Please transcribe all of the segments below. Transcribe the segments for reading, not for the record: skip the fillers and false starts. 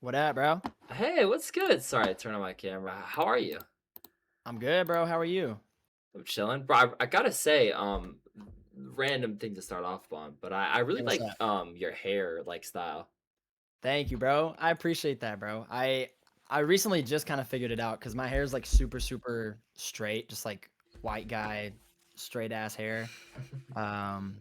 What up, bro? Hey, what's good? Sorry, I turned on my camera. How are you? I'm good, bro. How are you? I'm chilling, bro. I gotta say, random thing to start off on, but I Hey, really what's like up? your hair like style. Thank you, bro. I appreciate that, bro. I recently just kind of figured it out because my hair is like super straight, just like white guy, straight ass hair. Um,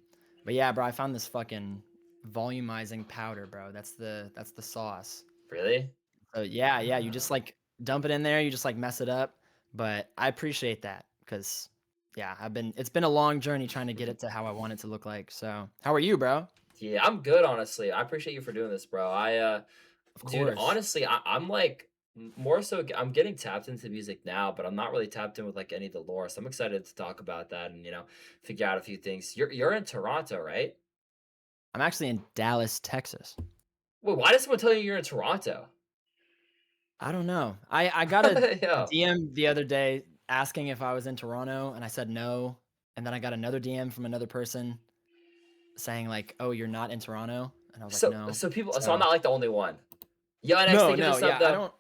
but yeah, bro, I found this fucking volumizing powder, bro. That's the sauce. Really? So yeah, you just Ah. like dump it in there, you just like mess it up. But I appreciate that because yeah, it's been a long journey trying to get it to how I want it to look like. So how are you, bro? Yeah, I'm good, honestly. I appreciate you for doing this, bro. Of Dude, course. honestly, I'm like more so. I'm getting tapped into music now, but I'm not really tapped in with like any of the lore. So I'm excited to talk about that and figure out a few things. You're in Toronto, right? I'm actually in Dallas, Texas. Wait, why does someone tell you you're in Toronto? I don't know. I got a Yo. DM the other day asking if I was in Toronto, and I said no, and then I got another DM from another person saying like, "Oh, you're not in Toronto?" And I was like, So "No." so people so I'm So not like the only one. Yo, next no, thing of no, this up yeah, though.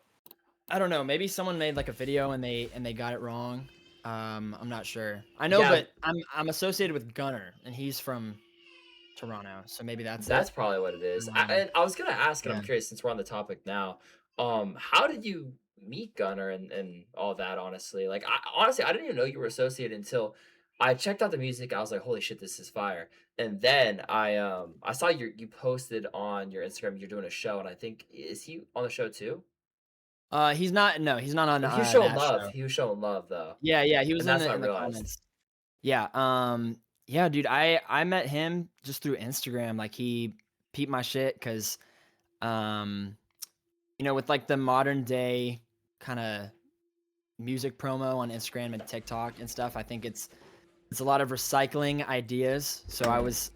I don't know. Maybe someone made like a video and they got it wrong. I'm not sure. I know, Yeah, but I'm associated with Gunner, and he's from Toronto, so maybe that's that's it. probably what it is. Um, And I was gonna ask, and yeah. I'm curious since we're on the topic now. How did you meet Gunner and all that? Honestly, like honestly, I didn't even know you were associated until I checked out the music. I was like, holy shit, this is fire. And then I saw you posted on your Instagram you're doing a show, and I think is he on the show too? He's not. No, he's not on He was showing that love. show. He was showing love though, Yeah, he was and that's what I in the realized. comments. Yeah, yeah, dude, I met him just through Instagram, like, he peeped my shit 'cause, um, with, like, the modern day kinda music promo on Instagram and TikTok and stuff, I think it's a lot of recycling ideas, so Mhm.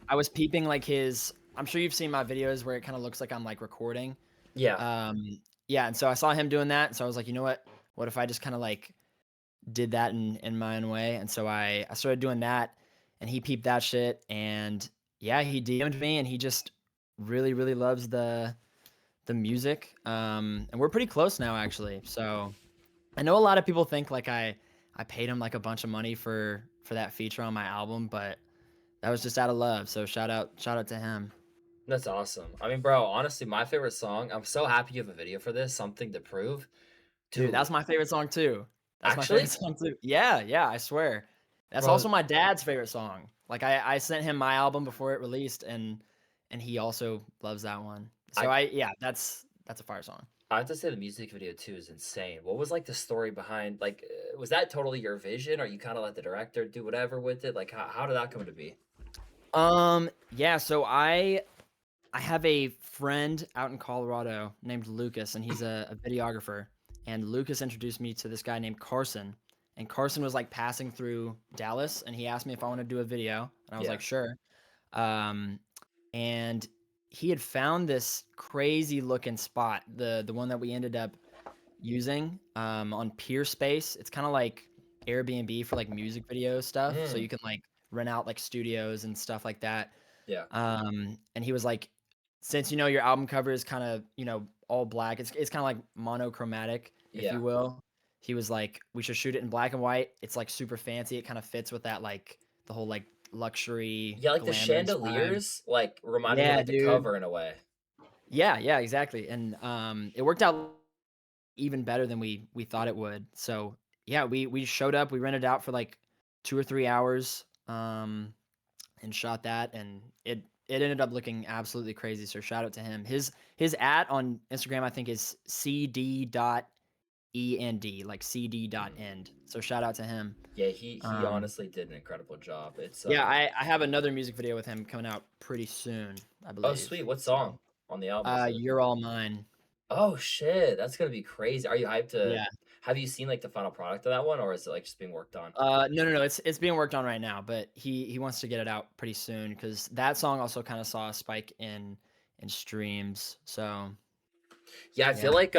I was peeping, like, his I'm sure you've seen my videos where it kinda looks like I'm, like, recording, Yeah. um, yeah, and so I saw him doing that, so I was like, "You know what? What if I just kinda, like, did that in my own way?" And so I started doing that, and he peeped that shit, and yeah, he DM'd me, and he just really loves the music, and we're pretty close now, actually. So I know a lot of people think like I paid him like a bunch of money for that feature on my album, but that was just out of love. So shout out to him. That's awesome. I mean, bro, honestly, my favorite song, I'm so happy you have a video for this, Something to Prove. Dude, Dude, that's my favorite song too. That's my favorite actually, song too. Yeah, I swear. That's also bro, my dad's favorite song. Like I sent him my album before it released and he also loves that one. So I yeah, that's a fire song. I have to say the music video too is insane. What was like the story behind like was that totally your vision or you kind of let the director do whatever with it? Like how did that come to be? Yeah, so I have a friend out in Colorado named Lucas, and he's a videographer. And Lucas introduced me to this guy named Carson. And Carson was like passing through Dallas, and he asked me if I wanted to do a video, and I was Yeah. like, sure. Um, and he had found this crazy looking spot, the one that we ended up using on Peer Space. It's kind of like Airbnb for like music video stuff, so you Mm, can like rent out like studios and stuff like that. yeah. And he was like, since your album cover is kind of, all black, it's kind of like monochromatic, if you Yeah. will. He was like, we should shoot it in black and white. It's like super fancy. It kind of fits with that like the whole like luxury Yeah, like the glamorous vibe. chandeliers like reminded me of Yeah, like the dude. cover in a way. Yeah, exactly. And it worked out even better than we thought it would. So yeah, we showed up, we rented out for like 2 or 3 hours. And shot that, and it ended up looking absolutely crazy. So shout out to him. His at on Instagram I think is cd.end, like Mhm. cd.end. So shout out to him. Yeah, he Um, honestly did an incredible job. It's yeah, I have another music video with him coming out pretty soon, I oh sweet, believe. what So, song on the album is it? you're all mine. Oh shit, that's gonna be crazy. Are you hyped to Yeah. have you seen like the final product of that one or is it like just being worked on? No, it's being worked on right now, but he wants to get it out pretty soon because that song also kind of saw a spike in streams. So Yeah, I feel yeah. like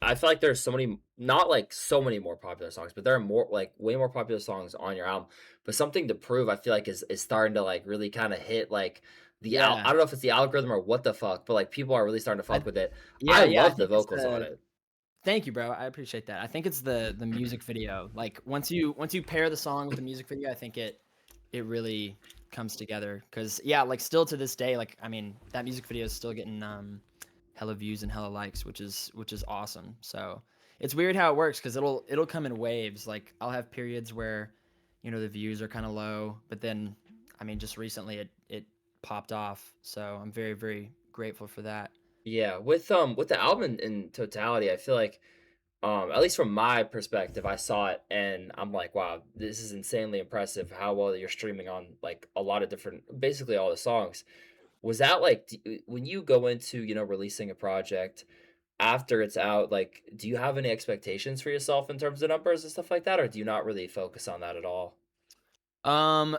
I feel like there's so many not like so many more popular songs, but there are more like way more popular songs on your album. But something to prove, I feel like is starting to like really kind of hit like I Yeah. don't know if it's the algorithm or what the fuck, but, like, people are really starting to I fuck with it. I yeah, I love the think it's vocals on the it. Thank you, bro. I appreciate that. I think it's the music video. Like once you pair the song with the music video, I think it really comes together. Cause yeah, like still to this day, like I mean, that music video is still getting hella views and hella likes, which is awesome. So it's weird how it works because it'll come in waves. Like I'll have periods where, the views are kind of low, but then I mean just recently it popped off. So I'm very, very grateful for that. Yeah, with the album in totality, I feel like, at least from my perspective, I saw it and I'm like, "Wow, this is insanely impressive how well you're streaming on, like, a lot of different basically all the songs." Was that, like, when you go into, releasing a project after it's out, like, do you have any expectations for yourself in terms of numbers and stuff like that, or do you not really focus on that at all? Um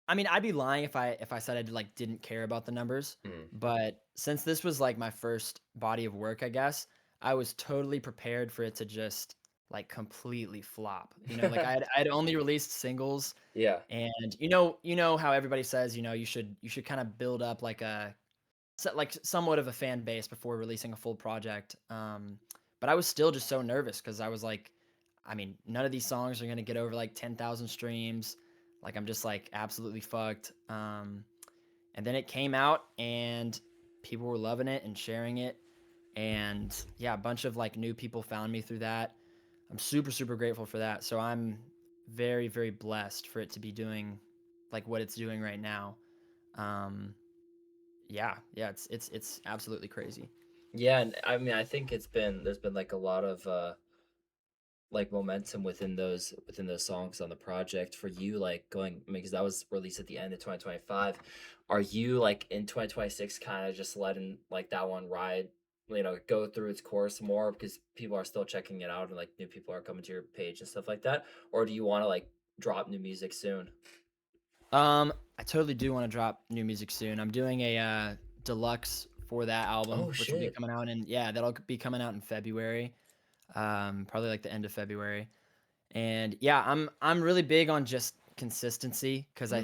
I mean, I'd be lying if I said I like didn't care about the numbers, Mm. but since this was like my first body of work, I guess, I was totally prepared for it to just like completely flop. Like I had only released singles Yeah. and you know how everybody says, you should kind of build up like like somewhat of a fan base before releasing a full project. But I was still just so nervous because I was like, I mean, none of these songs are gonna get over like 10,000 streams. Like I'm just like absolutely fucked. And then it came out and people were loving it and sharing it. And yeah, a bunch of like new people found me through that. I'm super, super grateful for that. So I'm very, very blessed for it to be doing like what it's doing right now. Um, yeah, it's absolutely crazy. Yeah, and I mean, I think there's been, like, a lot of, like, momentum within those songs on the project for you, like, going I mean, 'cause that was released at the end of 2025. Are you, like, in 2026 kinda just letting, like, that one ride, go through its course more because people are still checking it out and, like, new people are coming to your page and stuff like that? Or do you wanna, like, drop new music soon? I totally do want to drop new music soon. I'm doing a deluxe for that album, Oh, which will be shit. coming out in yeah, that'll be coming out in February. Probably like the end of February. And yeah, I'm really big on just consistency because Mm,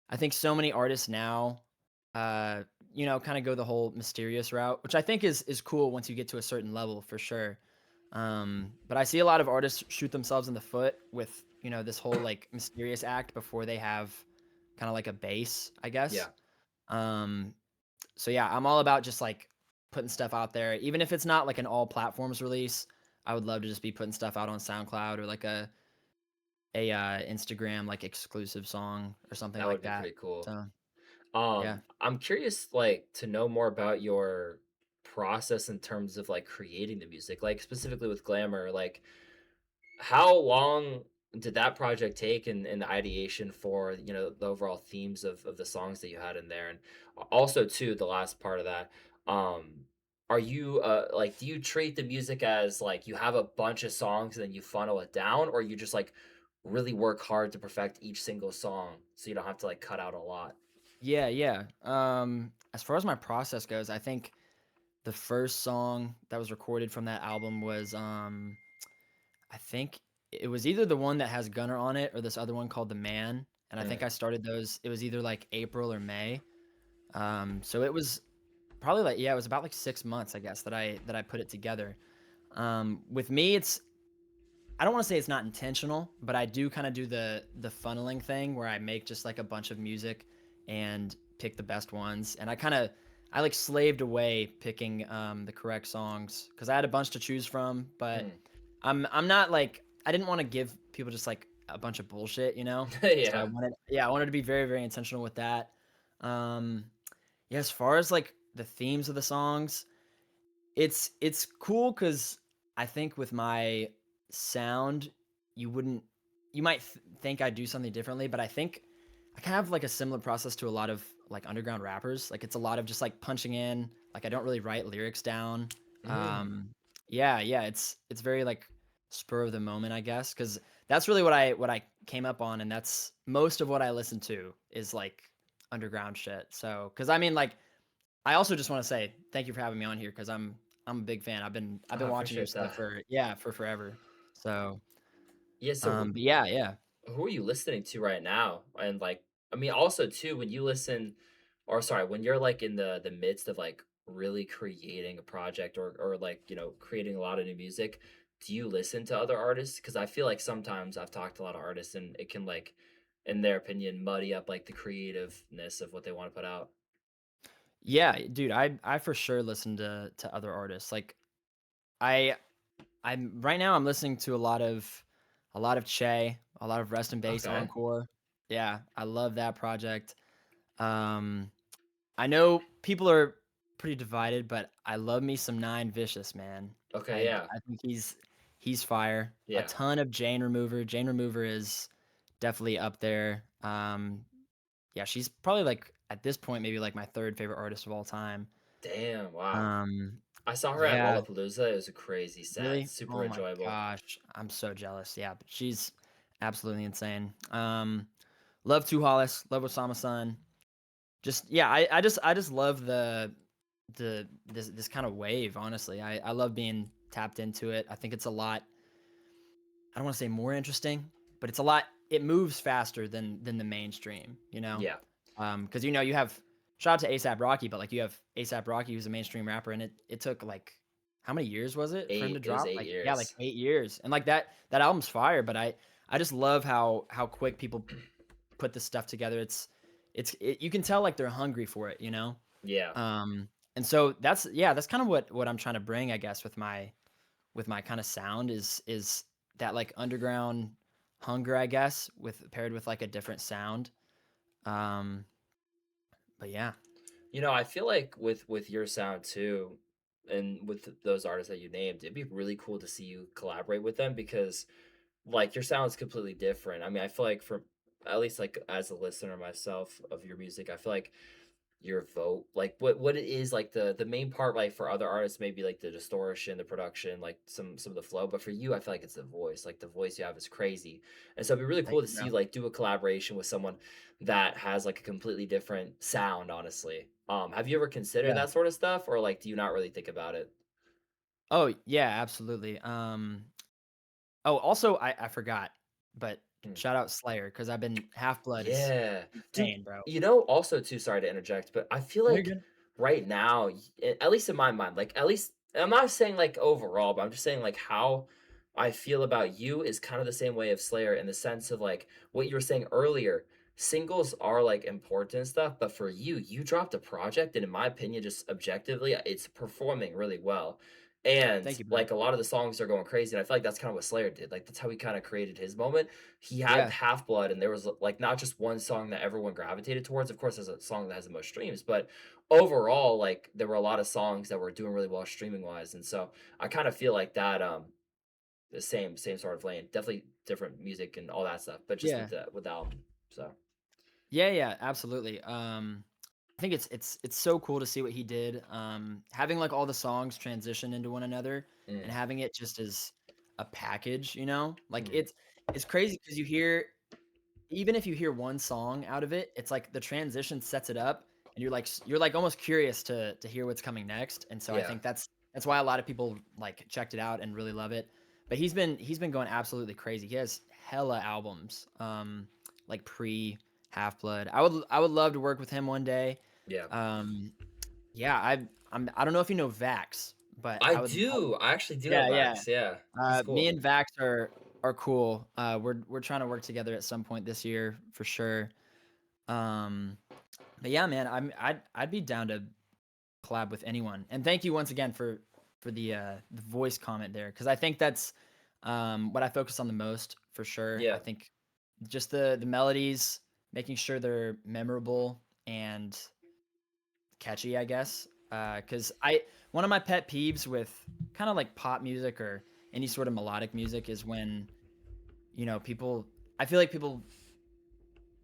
I think so many artists now, uh, kind of go the whole mysterious route, which I think is cool once you get to a certain level for sure. But I see a lot of artists shoot themselves in the foot with this whole like mysterious act before they have kind of like a base, I guess. yeah. Um, so yeah, I'm all about just like putting stuff out there, even if it's not like an all platforms release. I would love to just be putting stuff out on SoundCloud or like a Instagram like exclusive song or something That like would be that. pretty cool. So yeah. I'm curious, like, to know more about your process in terms of, like, creating the music, like, specifically with Glamour, like, how long did that project take in the ideation for, the overall themes of the songs that you had in there? And also too, the last part of that, um, are you, like, do you treat the music as, like, you have a bunch of songs and then you funnel it down, or you just, like, really work hard to perfect each single song so you don't have to, like, cut out a lot? Yeah, yeah. As far as my process goes, I think the first song that was recorded from that album was I think it was either the one that has Gunner on it or this other one called The Man. And I think Mm, I started those it was either like April or May. So it was probably like yeah, it was about like 6 months I guess that I put it together. With me I don't want to say it's not intentional, but I do kind of do the funneling thing where I make just like a bunch of music and pick the best ones. And I like slaved away picking the correct songs because I had a bunch to choose from, but mm. I'm not like I didn't want to give people just like a bunch of bullshit, you know? So Yeah. I wanted to be very, very intentional with that. Um yeah, as far as like the themes of the songs, it's cool because I think with my sound, you wouldn't you might think I do something differently, but I think I kind of have like a similar process to a lot of like underground rappers. Like it's a lot of just like punching in. Like I don't really write lyrics down. Mm. Yeah, it's very like spur of the moment, I guess, because that's really what I came up on, and that's most of what I listen to is like underground shit. So, because I mean, like I also just wanna say thank you for having me on here because I'm a big fan. I've Oh, been I watching your appreciate stuff that. for yeah, for forever. So, Yeah, so but yeah, yeah. who are you listening to right now? And, like, I mean, also too, when you listen or sorry, when you're, like, in the midst of, like, really creating a project or, like, creating a lot of new music, do you listen to other artists? Because I feel like sometimes I've talked to a lot of artists and it can, like, in their opinion, muddy up, like, the creativeness of what they wanna put out. Yeah, dude, I for sure listen to other artists. Like I I'm right now I'm listening to a lot of Che, a lot of Rest in Bass Okay. Encore. Yeah, I love that project. Um I know people are pretty divided, but I love me some Nine Vicious, man. Okay, I yeah. I think he's fire. A Yeah. ton of Jane Remover. Jane Remover is definitely up there. Yeah, she's probably like at this point maybe like my third favorite artist of all time. Damn, wow. Um, I saw her at yeah, Lollapalooza, it was a crazy set, really. super Oh my enjoyable. gosh, I'm so jealous. Yeah, but she's absolutely insane. Love Two Hollis, love Osama Sun. Just yeah, I just love this kind of wave, honestly. I love being tapped into it. I think it's a lot, I don't want to say more interesting, but it's a lot, it moves faster than the mainstream, you know? Yeah. Because you have shout out to ASAP Rocky, but like you have ASAP Rocky who's a mainstream rapper, and it took like how many years was it for him to It was drop? 8 Like yeah, like years. 8 years. And like that album's fire, but I just love how quick people put this stuff together. You can tell like they're hungry for it, you know? Yeah. And so that's kind of what I'm trying to bring, I guess, with my kind of sound is that like underground hunger, I guess, with paired with like a different sound. Um, but yeah, I feel like with your sound too, and with those artists that you named, it'd be really cool to see you collaborate with them because like your sound's completely different. I mean, I feel like for at least like as a listener myself of your music, I feel like your vote, like what it is, like the main part, like for other artists, maybe like the distortion, the production, like some of the flow. But for you, I feel like it's the voice. Like the voice you have is crazy, and so it'd be really thank cool to you, see bro. you like do a collaboration with someone that has like a completely different sound. Honestly, have you ever considered Yeah. that sort of stuff, or like do you not really think about it? Oh yeah, absolutely. Oh, also I forgot, but Hmm. shout out Slayer because I've been Half Blood is Yeah. Dude, insane, bro. also too, sorry to interject, but I feel No, you're like good. right now, at least in my mind, like at least I'm not saying like overall, but I'm just saying like how I feel about you is kind of the same way of Slayer in the sense of like what you were saying earlier. Singles are like important and stuff, but for you, you dropped a project, and in my opinion, just objectively, it's performing really well. And Thank you, bro. like a lot of the songs are going crazy, and I feel like that's kind of what Slayer did. Like that's how he kind of created his moment. He had Yeah, Half Blood, and there was like not just one song that everyone gravitated towards. Of course, there's a song that has the most streams, but overall, like there were a lot of songs that were doing really well streaming wise. And so I kind of feel like that the same sort of lane. Definitely different music and all that stuff, but just yeah. with the album. So Yeah, yeah, absolutely. I think it's so cool to see what he did. Having like all the songs transition into one another and mm, having it just as a package, you know? Like mhm. it's crazy because you hear, even if you hear one song out of it, it's like the transition sets it up and you're like almost curious to hear what's coming next. And so I Yeah. think that's why a lot of people like checked it out and really love it. But he's been going absolutely crazy. He has hella albums. Like pre Half Blood. I would love to work with him one day. Yeah. Um yeah, I don't know if you know Vax, but I I would do. I actually do know yeah, yeah. Vax. Yeah. He's Me cool. and Vax are cool. We're trying to work together at some point this year for sure. Um, but yeah, man, I'd be down to collab with anyone. And thank you once again for the voice comment there because I think that's what I focus on the most for sure. I Yeah. think just the melodies, making sure they're memorable and catchy, I guess. Because I one of my pet peeves with kind of like pop music or any sort of melodic music is when people. I feel like people.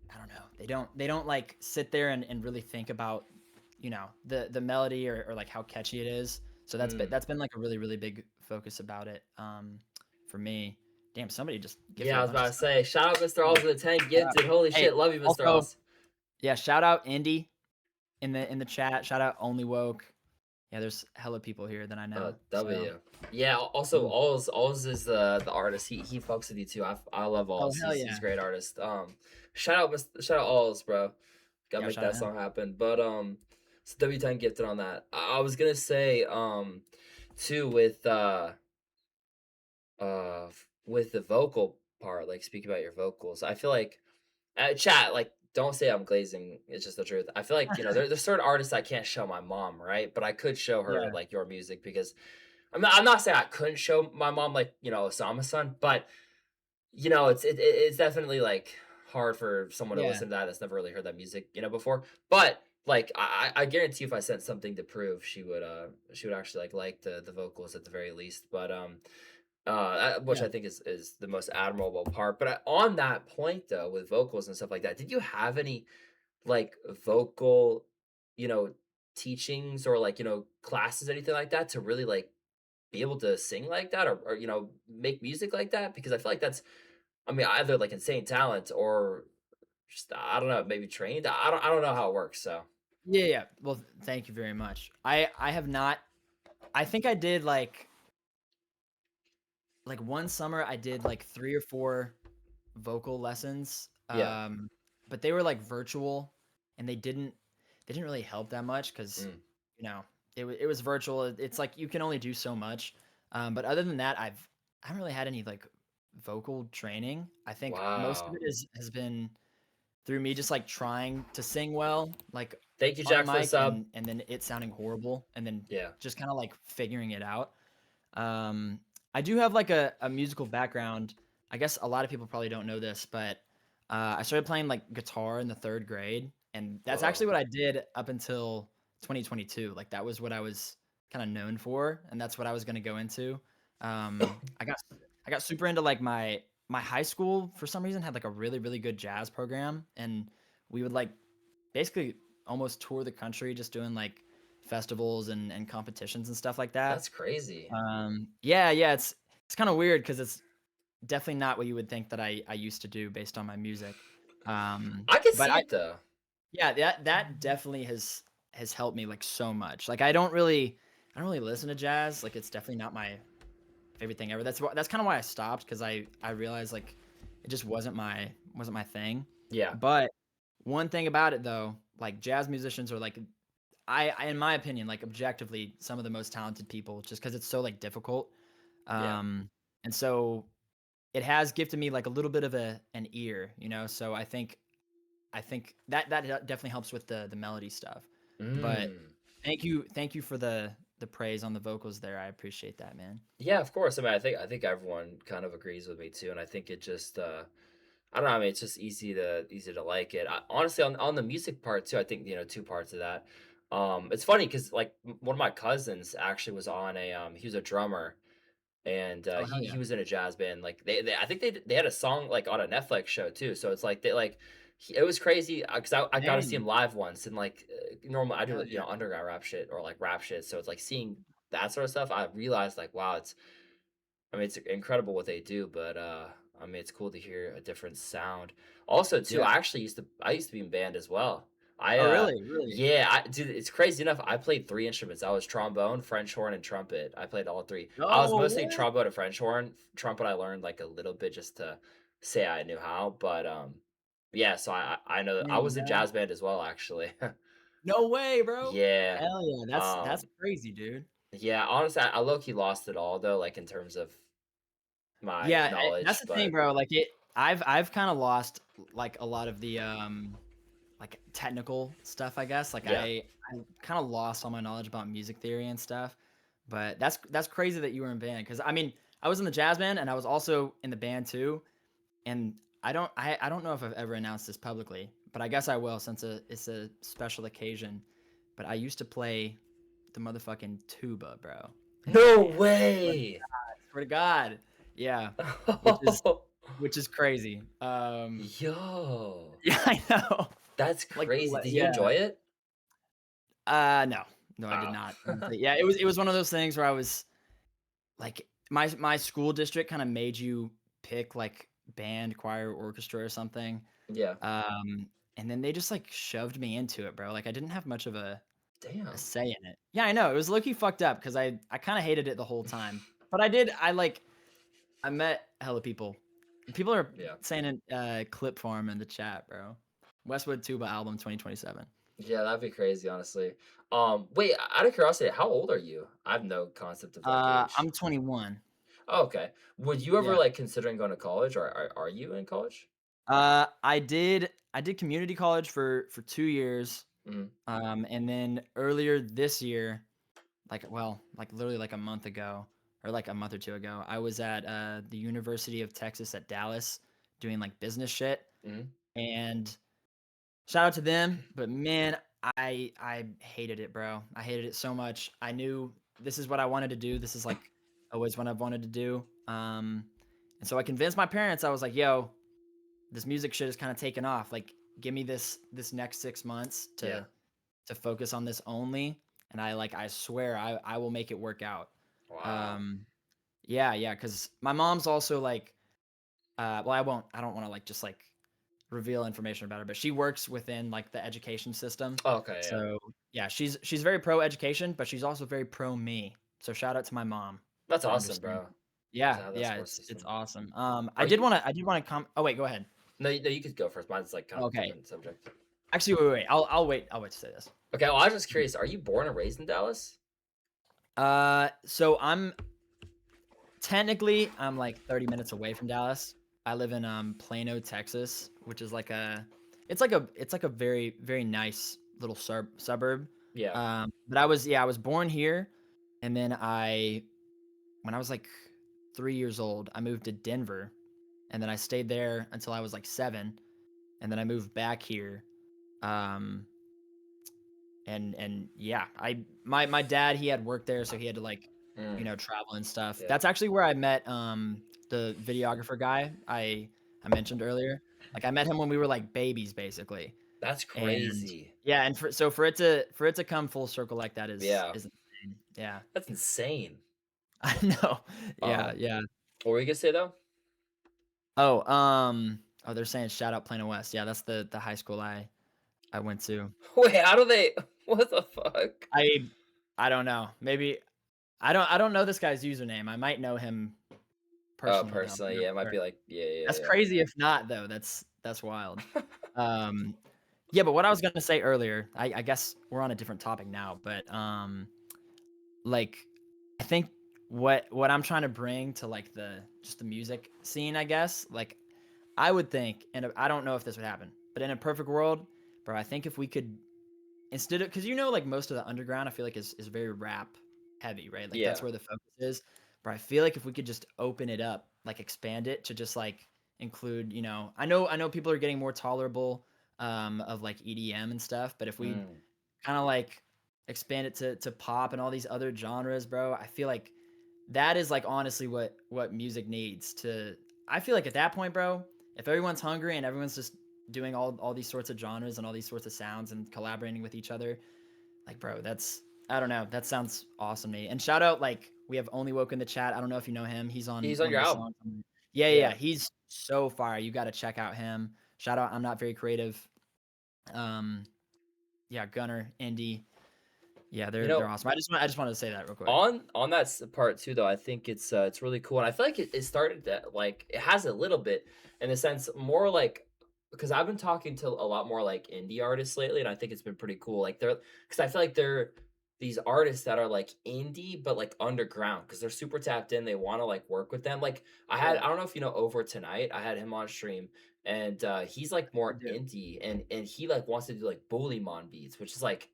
I don't know. They don't like sit there and really think about the melody or like how catchy it is. So Mm. that's been like a really really big focus about it for me. Damn, somebody just gifted Yeah, a I was bunch of about to stuff. say, shout out Mr. Alls with the 10 Yeah. gifted. Holy Hey, shit. Love you, Mr. also Alls. yeah, shout out Indy in the chat. Shout out Only Woke. Yeah, there's hella people here that I know. So, W. Yeah, also yeah. Alls is the artist. He fucks with you too. I love Oh, Alls. hell He's yeah. a great artist. Shout out Alls, bro. Gotta Yeah, make shout out that to him. song happen. But it's W10 gifted on that. I was gonna say too with the vocal part, like speaking about your vocals, I feel like chat, like, don't say I'm glazing, it's just the truth. I feel like, there's certain artists I can't show my mom, right? But I could show her, Yeah, like, your music because I'm not saying I couldn't show my mom, like, Osama's son, but, it's definitely, like, hard for someone to yeah, listen to that that's never really heard that music, before. But, like, I guarantee if I sent something to prove, she would actually, like the vocals at the very least. But, which yeah. I think is the most admirable part. But on that point, though, with vocals and stuff like that, did you have any like vocal, you know, teachings or like classes, anything like that, to really like be able to sing like that or make music like that? Because I feel like that's, I mean, either like insane talent or just I don't know, maybe trained. I don't know how it works. So Yeah, yeah. Well, thank you very much. I have not I think I did, one summer, I did, 3 or 4 vocal lessons, yeah. but they were, virtual, and they didn't really help that much 'cause, Mm. you know, it was virtual. It's like you can only do so much, but other than that, I haven't really had any, vocal training. I think most of Wow. it has been through me just, trying to sing well, Thank you, on Jack, for the mic sub. and then it sounding horrible, and then Yeah. just kinda, figuring it out. Um, I do have, a musical background. I guess a lot of people probably don't know this, but, I started playing, guitar in the 3rd grade, and that's actually Whoa. what I did up until 2022. That was what I was kinda known for, and that's what I was gonna go into. I got super into, my high school for some reason had, a really, really good jazz program, and we would, basically almost tour the country just doing, festivals and competitions and stuff like that. That's crazy. Yeah, yeah, it's kinda weird weird because it's definitely not what you would think that I used to do based on my music. I can But see I it though. yeah, that definitely has helped me, so much. I don't really listen to jazz, it's definitely not my favorite thing ever. That's kinda why I stopped because I realized, it just wasn't my thing. Yeah. But one thing about it though, jazz musicians are, in my opinion, objectively some of the most talented people just because it's so, difficult. Yeah. Um, and so it has gifted me a little bit of an ear, so I think that definitely helps with the melody stuff. But Mm. thank you for the praise on the vocals there. I appreciate that, man. Yeah, of course. I mean, I think everyone kind of agrees with me too, and I think it just I don't know. I mean, it's just easy to like it. Honestly, on the music part too, I think two parts of that. It's funny because like one of my cousins actually was on a he was a drummer and Oh, hell he yeah. was in a jazz band. Like they I think they had a song like on a Netflix show too. So it's like it was crazy because I got to see him Dang. live once and like normally I do Hell yeah. underground rap shit or like rap shit. So it's like seeing that sort of stuff. I realized like wow, I mean, it's incredible what they do, but, I mean, it's cool to hear a different sound. Also, too, Yeah. I used to be in band as well. I, Oh, really? Really? yeah, dude, it's crazy enough, I played 3 instruments. I was trombone, French horn, and trumpet. I played all 3. I was Oh, mostly what? trombone and French horn. Trumpet, I learned, like, a little bit just to say I knew how, but, yeah, so I know I Dang, was in bro. jazz band as well, actually. No way, bro. Yeah, Hell yeah. That's um, crazy, dude. yeah, honestly, I low key lost it all, though, like, in terms of my Yeah, that's knowledge, the thing, but bro. I've kinda lost, a lot of the, technical stuff, I guess. yeah. I kinda lost all my knowledge about music theory and stuff, but that's crazy that you were in band. Because I mean, I was in the jazz band, and I was also in the band too, and I don't know if I've ever announced this publicly, but I guess I will since it's a special occasion, but I used to play the motherfucking tuba, bro. No Yeah. way! Swear to God. Yeah, which is which is crazy. Yo, Yeah, I know. that's Like, the crazy. le Did you yeah. enjoy it? No. No, I did Oh. not, honestly. Yeah, it was one of those things where I was my school district kinda made you pick, band, choir, orchestra, or something, Yeah. and then they just, shoved me into it, bro. I didn't have much of a Damn. say in it. Yeah, I know. It was low key fucked up because I kind of hated it the whole time. But I met hella people. People are Yeah. saying in clip form in the chat, bro. Westwood Tuba album 2027. Yeah, that'd be crazy, honestly. Wait, out of curiosity, how old are you? I have no concept of like age. I'm 21. Oh, okay. Would you ever Yeah. like considering going to college, or are you in college? I did community college for 2 years. Mhm. And then earlier this year, like literally like a month ago or like a month or two ago, I was at the University of Texas at Dallas doing like business shit. Mhm. And shout out to them, but man, I hated it, bro. I hated it so much. I knew this is what I wanted to do. This is like always what I've wanted to do. And so I convinced my parents. I was like, "Yo, this music shit is kind of taken off. Like, give me this next 6 months Yeah. to focus on this only, and I swear I will make it work out." Wow. Um, yeah, yeah, because my mom's also like, well, I don't want to like just like reveal information about her, but she works within like the education system. Okay, yeah. So yeah, she's very pro education, but she's also very pro me. So shout out to my mom That's for awesome, understanding. bro, to Yeah, have that yeah, support it's system. awesome. Are you I did want to come. Oh wait, go ahead. No, no, you could go first. Mine's like kind of Okay, different subject. actually, wait. I'll wait to say this. Okay, well, I was just curious. Are you born and raised in Dallas? So I'm like 30 minutes away from Dallas. I live in Plano, Texas, which is like it's like a very very nice little suburb. Yeah. But I was born here, and then I when I was like 3 years old, I moved to Denver, and then I stayed there until I was like 7, and then I moved back here. Um and yeah, my dad, he had worked there, so he had to like, Mm, travel and stuff. yeah. That's actually where I met the videographer guy I mentioned earlier. Like I met him when we were like babies basically. That's And crazy. yeah, and for it to come full circle like that Yeah. is insane. Yeah. That's insane. I know. Yeah, Um, yeah. what were you gonna say though? They're saying shout out Plano West. Yeah, that's the high school I went to. Wait, how do they? What the fuck? I I don't know. Maybe I don't know this guy's username. I might know him Oh, personally though. I'm personally, not yeah, it might sure. be like, yeah, That's yeah, crazy if not though. That's wild. yeah. Um, yeah, but what I was gonna say earlier, I guess we're on a different topic now, but like I think what I'm trying to bring to like the just the music scene, I guess, like I would think, and I don't know if this would happen, but in a perfect world, bro, I think if we could instead of because like most of the underground, I feel like is very rap heavy, right? Like that's Yeah. where the focus is. But I feel like if we could just open it up, like expand it to just like include, I know people are getting more tolerable of like EDM and stuff, but if we Mm, kind of like expand it to pop and all these other genres, bro, I feel like that is like honestly what music needs to I feel like at that point, bro, if everyone's hungry and everyone's just doing all these sorts of genres and all these sorts of sounds and collaborating with each other, like bro, that's I don't know, that sounds awesome to me. And shout out like we have Only Woke in the chat. I don't know if you know him. He's on he's on one of your the album. songs. Yeah, yeah, yeah. Yeah. He's so fire. You got to check out him. Shout out I'm Not Very Creative. Um yeah, Gunner, Indie. Yeah, You they're know, awesome. I just wanted to say that real quick. on that part too, though, I think it's really cool, and I feel like it started that like it has a little bit in a sense more like because I've been talking to a lot more like indie artists lately, and I think it's been pretty cool. Like they're because I feel like they're these artists that are like indie but like underground because they're super tapped in. They want to like work with them. Like Yeah, I don't know if you know Over Tonight. I had him on stream, and he's like I more do. indie, and he like wants to do like Bullymon beats, which is like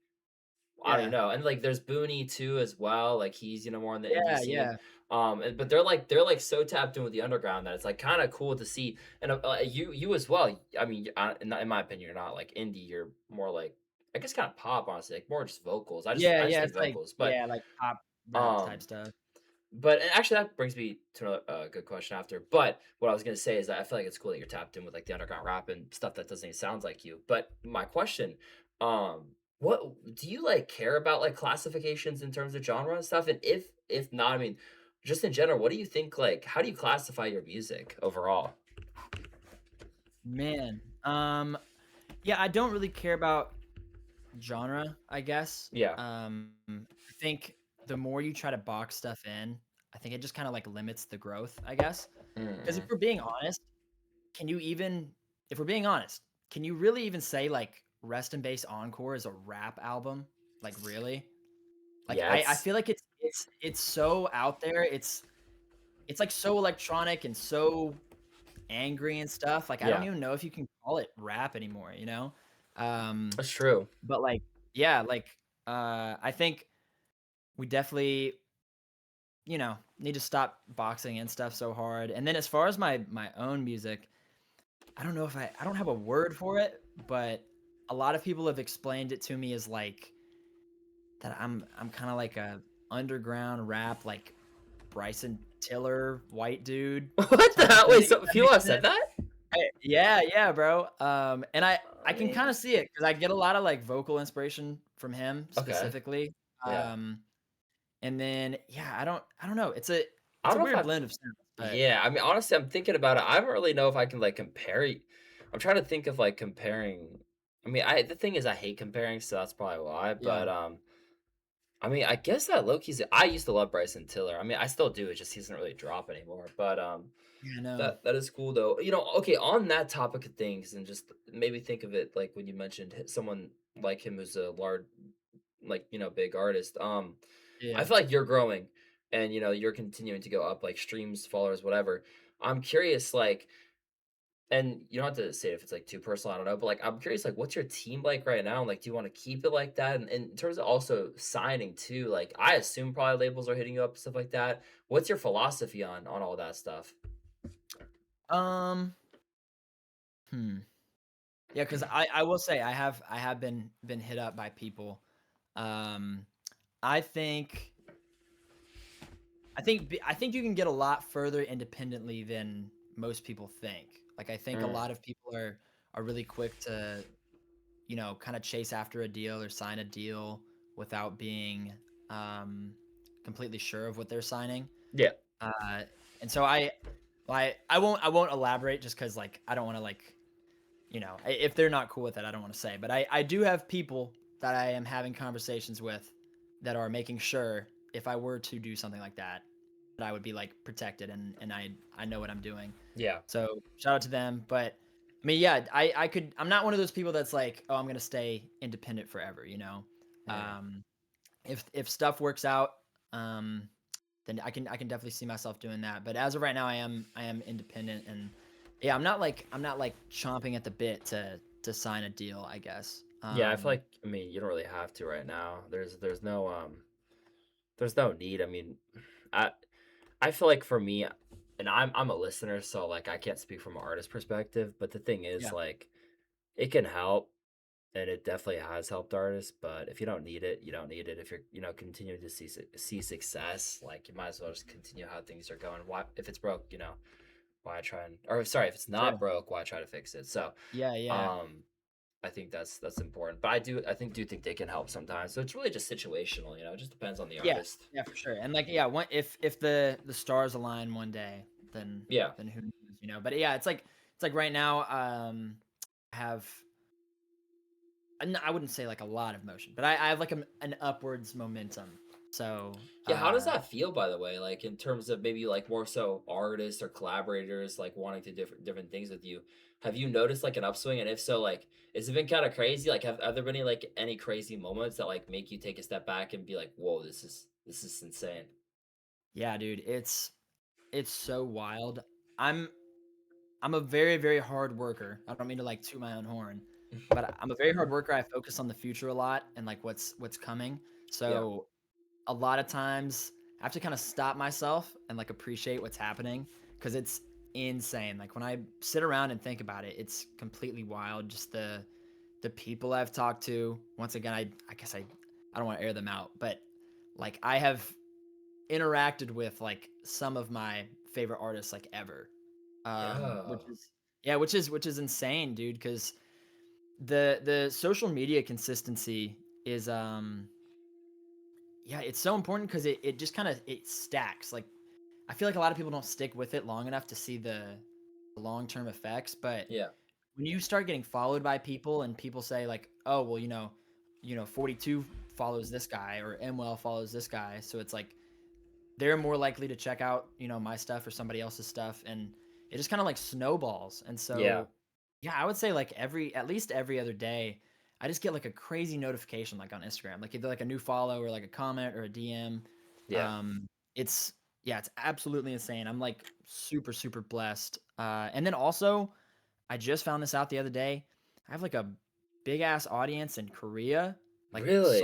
I don't Yeah. know, and, like, there's Booney too as well, like, he's, more on the indie Yeah, scene, yeah. but they're, like, so tapped in with the underground that it's, like, kinda cool to see, and, you as well, I mean, in my opinion, you're not, like, indie, you're more, like, I guess kinda pop, honestly, like, more just vocals, Yeah, I just yeah, think it's like vocals, yeah, like pop rap type um stuff. and actually, that brings me to another good question after. But what I was gonna say is that I feel like it's cool that you're tapped in with like the underground rap and stuff that doesn't even sound like you. But my question, what do you like care about like classifications in terms of genre and stuff? And if not, I mean, just in general, what do you think? Like, how do you classify your music overall? Man, yeah, I don't really care about genre, I guess. Yeah. I think the more you try to box stuff in, I think it just kind of like limits the growth, I guess. Because if Mm-mm. we're being honest, can you even, if we're being honest, can you really even say like Rest and Bass Encore is a rap album? Like really? Like Yeah, I it's feel like it's so out there. It's like so electronic and so angry and stuff. Like I don't yeah, even know if you can call it rap anymore, you know? Um, that's true. but like yeah, like I think we definitely, need to stop boxing and stuff so hard. And then as far as my own music, I don't know if I don't have a word for it, but a lot of people have explained it to me as like that I'm kind of like a underground rap like Bryson Tiller white dude What the type of hell? thing, Wait, if so that people makes have sense. said that? Yeah, yeah, bro. And I I can kind mean, of see it because I get a lot of like vocal inspiration from him okay, specifically. yeah. And then yeah, I don't know. I It's don't a know if weird I blend of sounds, but yeah, I mean, honestly, I'm thinking about it. I don't really know if I can, like, I'm trying to think of, like, comparing I mean, I the thing is I hate comparing, so that's probably why, yeah, but, I mean, I guess that Loki's I used to love Bryson Tiller. I mean, I still do, it just he doesn't really drop anymore, but, yeah, no, that is cool, though. Okay, on that topic of things and just maybe think of it, like, when you mentioned someone like him who's a large like, big artist, I yeah. feel like you're growing and, you're continuing to go up, like, streams, followers, whatever. I'm curious, like and you don't have to say if it's, like, too personal, I don't know, but, like, I'm curious, like, what's your team like right now? And, like, do you wanna keep it like that? And in terms of also signing too, like, I assume probably labels are hitting you up, stuff like that. What's your philosophy on all that stuff? Um, hmm. Yeah, because I will say I have been hit up by people. Um, I think I think you can get a lot further independently than most people think. Like I think a Mm, lot of people are really quick to, kind of chase after a deal or sign a deal without being um completely sure of what they're signing. yeah, Uh and so I won't elaborate just cuz like I don't want to like, if they're not cool with it, I don't want to say, but I do have people that I am having conversations with that are making sure if I were to do something like that, that I would be like protected and I know what I'm doing. yeah, So shout out to them. But I mean, yeah, I'm not one of those people that's like, oh, I'm gonna stay independent forever, you know. mm. Um, if stuff works out, um, then I can definitely see myself doing that. But as of right now, I am independent and yeah, I'm not like chomping at the bit to sign a deal, I guess. Yeah, I feel like I mean, you don't really have to right now. There's no need. I mean, I I feel like for me, and I'm a listener, so like I can't speak from an artist perspective. But the thing is, Yeah, like, it can help, and it definitely has helped artists. But if you don't need it, you don't need it. If you're continuing to see success, like you might as well just continue how things are going. Why if it's broke, why try and or sorry if it's not sure. broke, why try to fix it? So, Yeah, yeah. um, I think that's important. But I do think they can help sometimes. So it's really just situational. It just depends on the Yeah, artist. yeah, for sure. And like, yeah, if the stars align one day, then Yeah. then who knows, you know? But yeah, it's like right now, I have I wouldn't say like a lot of motion, but I have like an upwards momentum. So Yeah, how does that feel, by the way? Like in terms of maybe like more so artists or collaborators like wanting to different things with you. Have you noticed like an upswing? And if so, like, has it been kind of crazy? Like, have there been any crazy moments that like make you take a step back and be like, "Whoa, this is insane." yeah, dude, it's so wild. I'm I'm a very, very hard worker. I don't mean to like toot my own horn, but I'm a very hard worker. I focus on the future a lot and like what's coming. Yeah, So a lot of times I have to kind of stop myself and like appreciate what's happening because it's insane. Like when I sit around and think about it, it's completely wild. Just the people I've talked to. Once again, I guess I don't want to air them out, but like I have interacted with like some of my favorite artists like ever. yeah, Which is yeah, which is insane, dude, because the social media consistency is yeah, it's so important because it just kind of it stacks. Like I feel like a lot of people don't stick with it long enough to see the long-term effects, but yeah, when you start getting followed by people and people say like, "Oh, well, 42 follows this guy or Mwell follows this guy. So it's like they're more likely to check out, my stuff or somebody else's stuff. And it just kind of like snowballs. And Yeah. so, yeah, I would say like at least every other day, I just get like a crazy notification like on Instagram, like either like a new follow or like a comment or a DM. Yeah. Um, it's, yeah, it's absolutely insane. I'm like super, super blessed. And then also, I just found this out the other day. I have like a big ass audience in Korea. Like Really?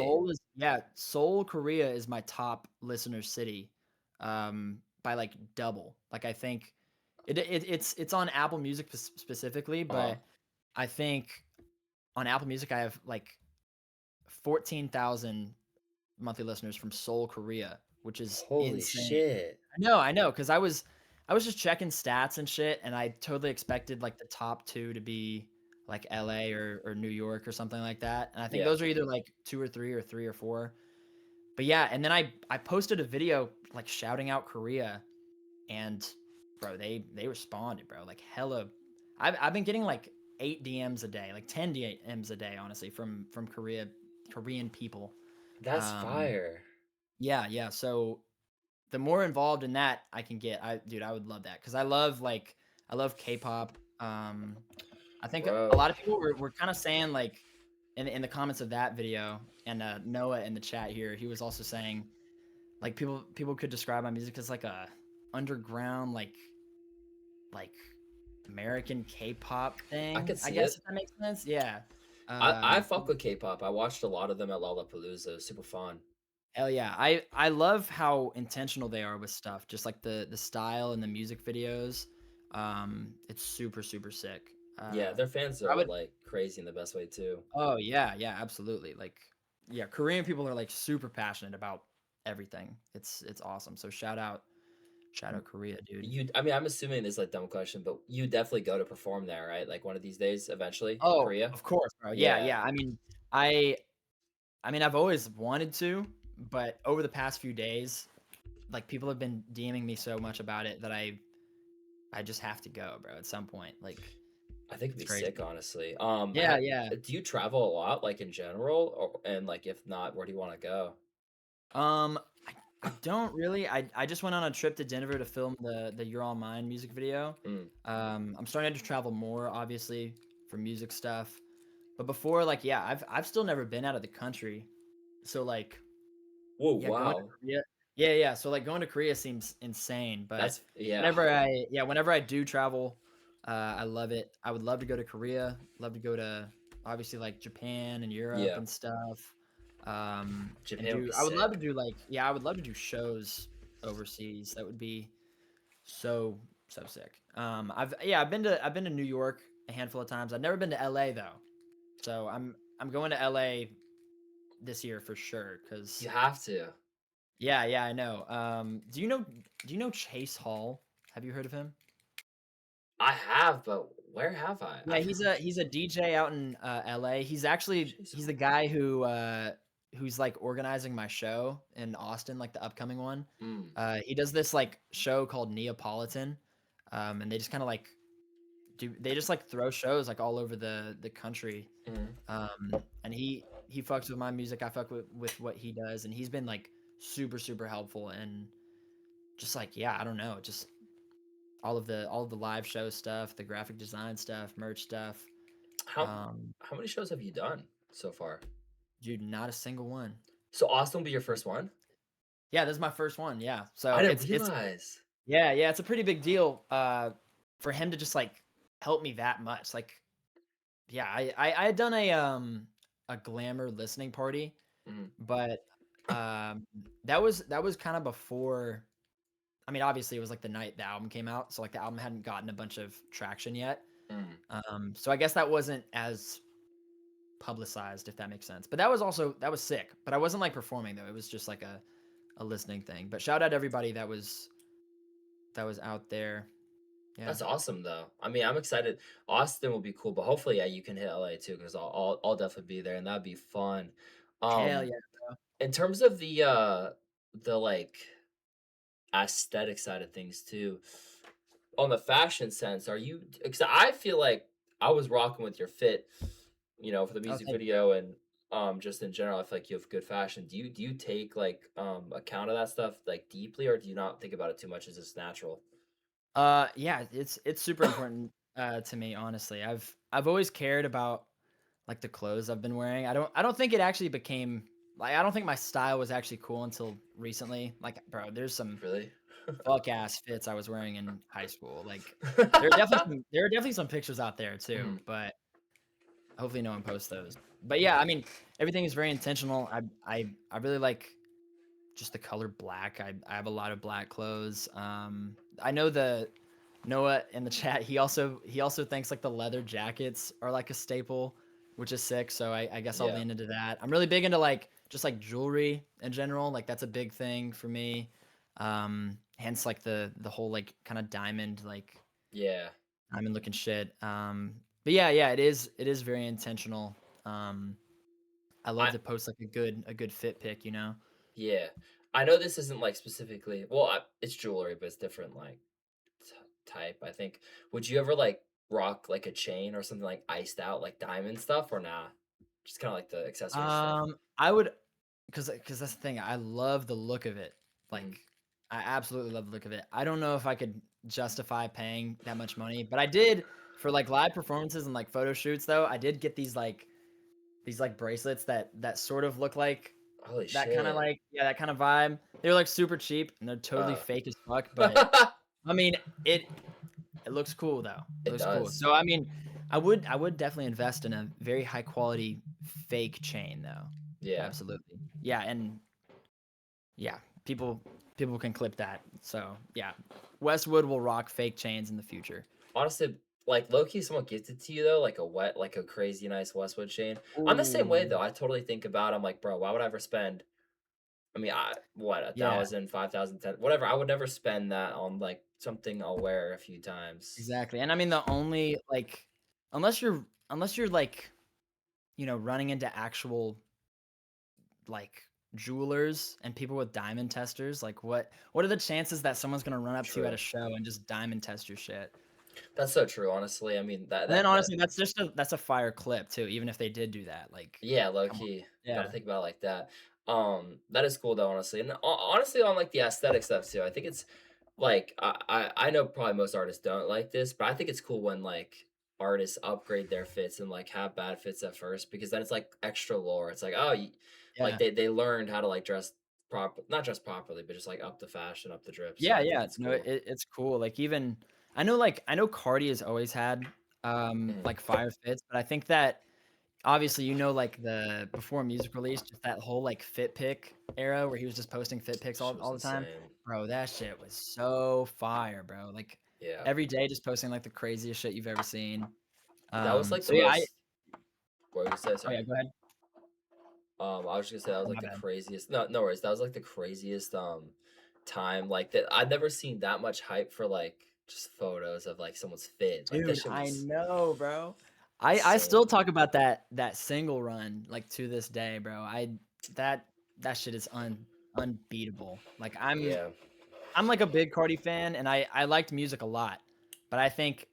Seoul, Korea is my top listener city, by like double. Like I think it's on Apple Music specifically, Uh-huh. but I think on Apple Music I have like 14,000 monthly listeners from Seoul, Korea, which is Holy insane. shit. I know, because I was just checking stats and shit, and I totally expected like the top two to be like LA or New York or something like that. And I think Yeah. those are either like two or three or four. But yeah, and then I posted a video like shouting out Korea, and bro, they responded, bro. Like hella. I've been getting like 8 DMs a day, like 10 DMs a day, honestly, from Korean people. That's Um, fire. yeah, yeah. So the more involved in that I can get, I would love that because I love K-pop. I think a Bro. lot of people were kind of saying like in the comments of that video, and Noah in the chat here, he was also saying like people could describe my music as like a underground like American K-pop I thing. could I see guess it. if that makes sense. Yeah. I fuck with K-pop. I watched a lot of them at Lollapalooza. It was super fun. Hell yeah. I love how intentional they are with stuff, just like the style and the music videos. It's super, super sick. Yeah, their fans I are, would like, crazy in the best way too. Oh, yeah, yeah, absolutely. Like, yeah, Korean people are, like, super passionate about everything. It's awesome. So shout out Korea, dude. I mean, I'm assuming this is, like, dumb question, but you definitely go to perform there, right? Like, one of these days, eventually, in Oh, Korea? of course, bro. Yeah, Yeah. yeah. I I mean, I've always wanted to, but over the past few days, like, people have been DMing me so much about it that I just have to go, bro, at some point. Like, I think it'd it's be sick, crazy. honestly. Yeah, yeah. Do you travel a lot, like, in general? Or and, like, if not, where do you wanna go? Um, I don't really. I just went on a trip to Denver to film the "You're All Mine" music video. Mm. I'm starting to travel more, obviously, for music stuff. But before, like, yeah, I've still never been out of the country. So like, Whoa, yeah, going to wow. Korea. Yeah, yeah. So like going to Korea seems insane, but That's yeah. whenever I do travel, I love it. I would love to go to Korea. Love to go to obviously like Japan and Europe Yeah. and stuff. And Japan would be I would love to sick. do like yeah, I would love to do shows overseas. That would be so so sick. I've been to New York a handful of times. I've never been to LA though. So I'm going to LA this year for sure cuz You have to. yeah, yeah, I know. Do you know Chase Hall? Have you heard of him? I have, but where have I? Yeah, he's a DJ out in LA. Jeez. He's the guy who's like organizing my show in Austin, like the upcoming one. Mm, He does this like show called Neapolitan. And they just kind of like they just like throw shows like all over the country. mhm. And he fucks with my music. I fuck with what he does, and he's been like super super helpful and just like yeah, I don't know, just all of the live show stuff, the graphic design stuff, merch stuff. How Um, how many shows have you done so far? Dude, not a single one. So Austin will be your first one? Yeah, this is my first one. Yeah, so I didn't it's realize. yeah, yeah, it's a pretty big deal. For him to just like help me that much. Like, yeah, I had done a glamour listening party, Mhm, but that was kind of before. I mean, obviously, it was like the night the album came out, so like the album hadn't gotten a bunch of traction yet. mm. So I guess that wasn't as publicized, if that makes sense. But that was sick. But I wasn't like performing though. It was just like a listening thing. But shout out everybody that was out there. Yeah. That's awesome, though. I mean, I'm excited. Austin will be cool, but hopefully, yeah, you can hit LA too, because I'll definitely be there, and that'd be fun. Hell Um, yeah, bro. in terms of the, like, aesthetic side of things too, on the fashion sense, are you? Because I feel like I was rocking with your fit, for the Oh, music thank you. video, and just in general, I feel like you have good fashion. Do you take, like, account of that stuff, like, deeply, or do you not think about it too much? It's just natural? Yeah, it's super important, to me, honestly. I've always cared about, like, the clothes I've been wearing. I don't think it actually became like, I don't think my style was actually cool until recently. Like, bro, there's some Really? fuck ass fits I was wearing in high school. Like, there are definitely some pictures out there too, Mhm. but hopefully no one posts those. But yeah, I mean, everything is very intentional. I really like just the color black. I have a lot of black clothes. I know the Noah in the chat. He also thinks like the leather jackets are like a staple, which is sick. So I guess I'll Yeah. lean into that. I'm really big into like just like jewelry in general. Like that's a big thing for me. Hence like the whole like kind of Yeah. diamond looking shit. But yeah, it is very intentional. Um, I love I to post like a good fit pic, you know. Yeah. I know this isn't, like, specifically well, it's jewelry, but it's different, like, t type, I think. Would you ever, like, rock, like, a chain or something, like, iced out, like, diamond stuff, or nah? Just kinda like the accessory stuff? I would, cause that's the thing, I love the look of it, Mhm. like, I absolutely love the look of it. I don't know if I could justify paying that much money, but I did for, like, live performances and, like, photo shoots, though, I did get these, like, bracelets that sort of look like Holy that kinda, shit. like yeah, that kinda vibe. They're, like, super cheap, and they're totally Uh, fake as fuck, but, I mean, it looks cool, though. It it looks cool. does. So, I mean, I would definitely invest in a very high quality fake chain, though. Yeah. Absolutely. Yeah, and yeah, people can clip that. So, yeah. Westwood will rock fake chains in the future. Honestly, like, low-key, someone gives it to you, though, like a crazy nice Westwood chain. I'm the same way, Ooh. though. I totally think about I'm like, "Bro, why would I ever spend" I mean, what, Yeah, 1,000, 5,000, 10 whatever, I would never spend that on, like, something I'll wear a few times. exactly. And I mean, the only like unless you're like, running into actual like jewelers and people with diamond testers, like what are the chances that someone's gonna run up to you at a True. show and just diamond test your shit? That's so true, honestly. I mean, And then honestly, that's a fire clip too, even if they did do that, like, yeah, low come on. key. Gotta Yeah. think about it like that. That is cool though, honestly. And honestly, on like the aesthetic stuff too, I think it's like I know probably most artists don't like this, but I think it's cool when like artists upgrade their fits and like have bad fits at first because then it's like extra lore. It's like oh, like Yeah. they learned how to like dress not dress properly, but just like up the fashion, up the drip. So Yeah, I think yeah. it's No, cool. it's cool. Like, even I know Cardi has always had, Mhm. like, fire fits, but I think that obviously, like, the before music release, just that whole, like, fit pic era where he was just posting fit pics all Shit was all the time. insane. Bro, that shit was so fire, bro. Like, Yeah, every day just posting, like, the craziest shit you've ever seen. that was like So the yeah, most. What were you say? oh, yeah, Sorry. go ahead. I was just gonna say that was Oh, like my the bad. craziest. No, no worries. That was like the craziest time like that. I've never seen that much hype for like just photos of like someone's fit. Like that Dude, shit I was know, bro. I still insane. talk about that single run, like, to this day, bro. That that shit is unbeatable. Like, Yeah, I'm, like, a big Cardi fan, and I liked music a lot, but I think,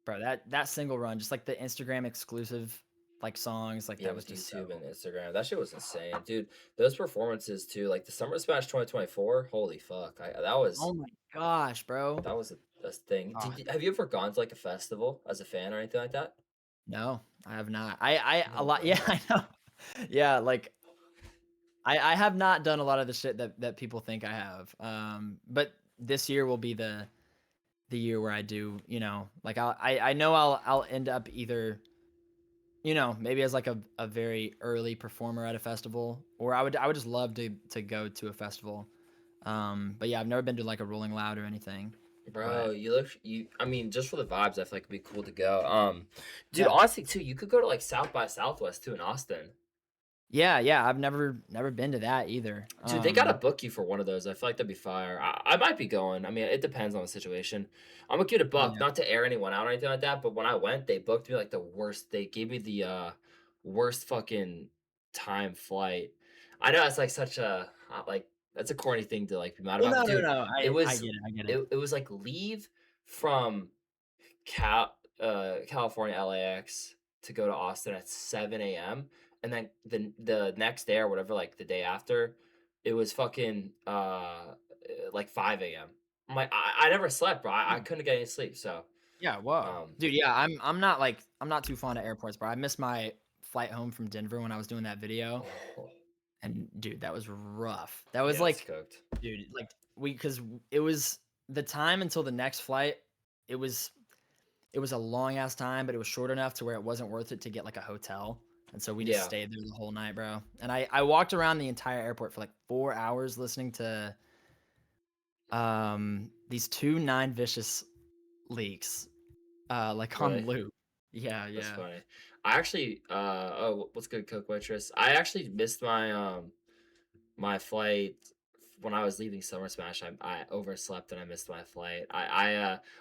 bro, that single run, just, like, the Instagram exclusive, like, songs, like, yeah, that was with just YouTube and so Instagram, that shit was insane, dude. Those performances too, like the Summer Smash 2024. Holy fuck, oh my gosh, bro. that was a thing. Oh, Have you ever gone to like a festival as a fan or anything like that? no, I have not. I a No, lot yeah, bro. I know. Yeah, like, I have not done a lot of the shit that people think I have, but this year will be the year where I do, like, I know I'll end up either, maybe as, like, a very early performer at a festival, or I would just love to go to a festival, but yeah, I've never been to, like, a Rolling Loud or anything, Bro, but you look you I mean, just for the vibes, I feel like it'd be cool to go. Dude, yeah. honestly too, you could go to like South by Southwest too in Austin. Yeah, yeah, I've never been to that either, Dude, they gotta book you for one of those. I feel like that'd be fire. I might be going. I mean, it depends on the situation. I'm gonna give it a buck, yeah. not to air anyone out or anything like that. But when I went, they booked me like the worst. They gave me the worst fucking time flight. I know it's like such a like that's a corny thing to like be mad Well, about, no, but no, dude, no, it I was get it, I get it. it was like leave from California LAX to go to Austin at 7 a.m. and then the next day or whatever, like, the day after, it was fucking, like, 5 a.m. I'm like, I never slept, bro. I Mm. couldn't get any sleep, so, Yeah, whoa. um Dude, yeah, I'm not, like I'm not too fond of airports, bro. I missed my flight home from Denver when I was doing that video, oh, and dude, that was rough. That was yeah, it's like cooked. dude, like, because it was the time until the next flight, it was it was a long ass time, but it was short enough to where it wasn't worth it to get, like, a hotel, and so we just Yeah. stayed there the whole night, bro, and I walked around the entire airport for, like, 4 hours listening to, these 2 Nine Vicious leaks, like, on Really? loop. Yeah, That's yeah. funny. I actually, what's good, cook waitress? I actually missed my flight when I was leaving Summer Smash. I overslept and I missed my flight.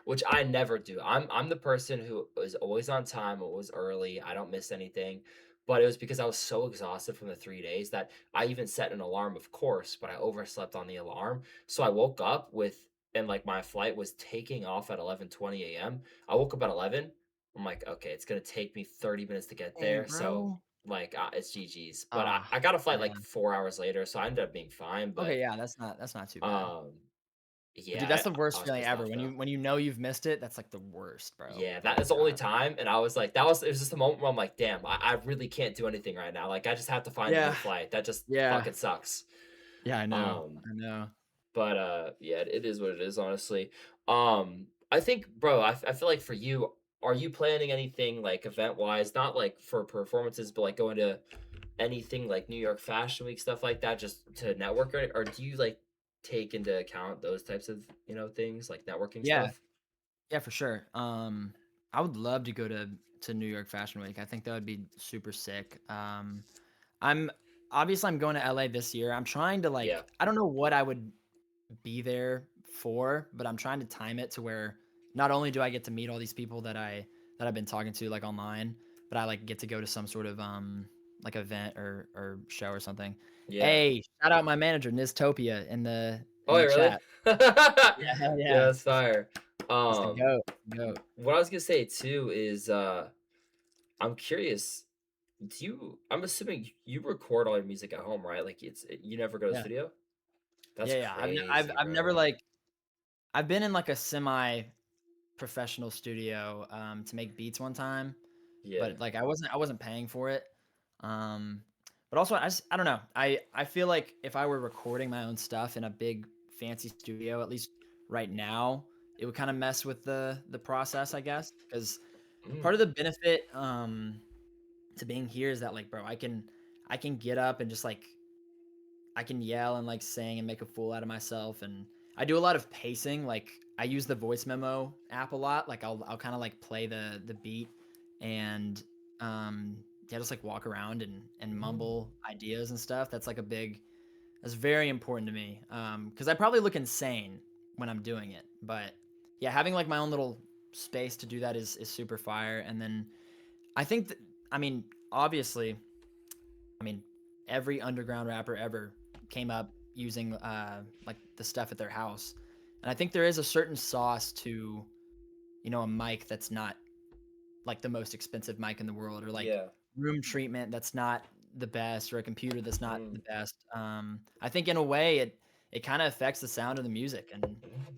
Which I never do. I'm the person who is always on time, always early. I don't miss anything. But it was because I was so exhausted from the 3 days that I even set an alarm, of course, but I overslept on the alarm. So I woke up with and like my flight was taking off at 11:20 a.m. I woke up at 11. I'm like, okay, it's gonna take me 30 minutes to get Dang, there. So bro. like, it's GG's, but Ah, I got a flight, like, man. 4 hours later, so I ended up being fine, Okay, but, yeah, that's not too bad. um, But dude, yeah, that's the I worst was feeling pissed ever off, though. when you know you've missed it, that's, like, the worst, bro. Yeah, that Oh is the only god. time, and I was like it was just a moment where I'm like, "Damn, I really can't do anything right now, like, I just have to find a new Yeah, flight, that just yeah. fucking sucks." Yeah, Um, I know. but, yeah, it is what it is, honestly. I think, bro, I feel like for you, are you planning anything, like, event-wise, not, like, for performances, but, like, going to anything like New York Fashion Week, stuff like that, just to network, or do you, like, take into account those types of, things, like networking Yeah, stuff? yeah, for sure. I would love to go to New York Fashion Week. I think that would be super sick. I'm I'm going to LA this year. I'm trying to, Yeah. like I don't know what I would be there for, but I'm trying to time it to where not only do I get to meet all these people that I've been talking to, like, online, but I, like, get to go to some sort of, like, event or show or something. Yeah. Hey, shout out my manager, Niztopia, Oh, in yeah, the really? chat. Yeah, hell Yeah, yeah. that's fire. That's the Um, goat, goat. what I was gonna say too is, I'm curious, I'm assuming you record all your music at home, right? Like, you never go to the Yeah. studio? That's Yeah, yeah. crazy, I've never, bro. like I've been in, like, a semi-professional studio, to make beats one time, Yeah. but, like, I wasn't paying for it. Um, but also I don't know. I feel like if I were recording my own stuff in a big fancy studio, at least right now, it would kinda mess with the process, I guess. Because Mm, part of the benefit, to being here is that, like, bro, I can get up and just, like I can yell and, like, sing and make a fool out of myself, and I do a lot of pacing, like, I use the voice memo app a lot, like, I'll kinda, like, play the beat and, yeah, just, like, walk around and mm. mumble ideas and stuff. That's very important to me, because I probably look insane when I'm doing it, but, yeah, having, like, my own little space to do that is super fire, and then I think that I mean, obviously I mean, every underground rapper ever came up using like the stuff at their house. And I think there is a certain sauce to, a mic that's not like the most expensive mic in the world or like Yeah. room treatment that's not the best or a computer that's not Mm. the best. I think in a way it kind of affects the sound of the music and Mm.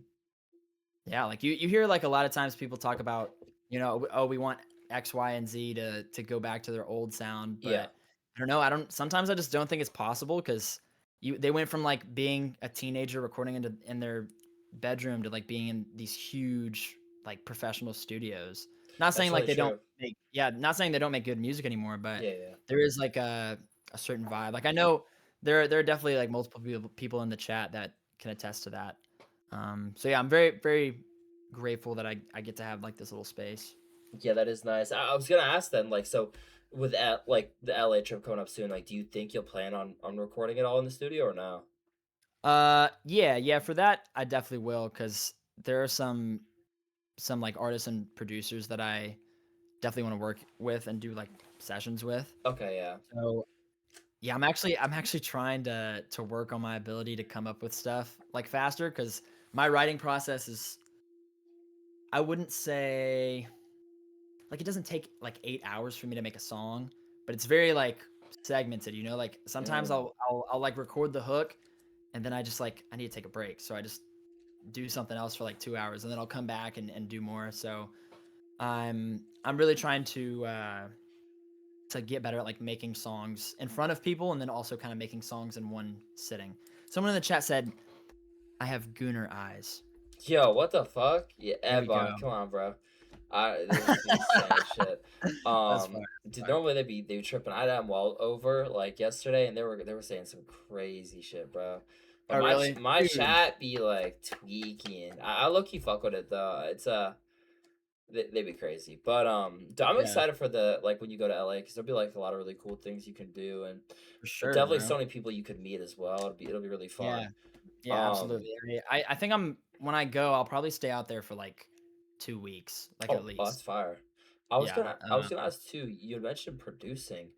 yeah, like you hear like a lot of times people talk about, oh, we want X, Y, and Z to go back to their old sound, Yeah. but I don't know. Sometimes I just don't think it's possible because they went from like being a teenager recording in their bedroom to like being in these huge like professional studios. Not That's saying like really they don't true. make yeah, not saying they don't make good music anymore, but Yeah, yeah. there is like a certain vibe. Like I know there are definitely like multiple people in the chat that can attest to that. So yeah, I'm very, very grateful that I get to have like this little space. Yeah, that is nice. I was gonna ask then, like, so with like the LA trip coming up soon, like, do you think you'll plan on recording it all in the studio or no? Yeah, yeah, for that I definitely will because there are some like artists and producers that I definitely want to work with and do like sessions with. Okay, yeah. So yeah, I'm actually trying to work on my ability to come up with stuff like faster because my writing process is I wouldn't say like it doesn't take like 8 hours for me to make a song, but it's very like segmented, you know, like sometimes Mm. I'll like record the hook and then I just like I need to take a break. So I just do something else for like 2 hours and then I'll come back and do more. So I'm really trying to get better at like making songs in front of people and then also kind of making songs in one sitting. Someone in the chat said I have gooner eyes. Yo, what the fuck? Yeah, There we go. Ebon, come on, bro. This dude's saying shit. That's fire. That's Dude, fire. normally they be tripping. I had them well over like yesterday, and they were saying some crazy shit, bro. But Oh, really? my Dude. chat be like tweaking. I low key fuck with it though. It's they be crazy. But dude, I'm Yeah, excited for the like when you go to LA because there'll be like a lot of really cool things you can do, and for sure, definitely bro. so many people you could meet as well. It'll be really Yeah. fun. Yeah, Um, absolutely. I think I'm when I go, I'll probably stay out there for like 2 weeks, like at oh, that's least. fire. Yeah. I was gonna ask too. You had mentioned producing,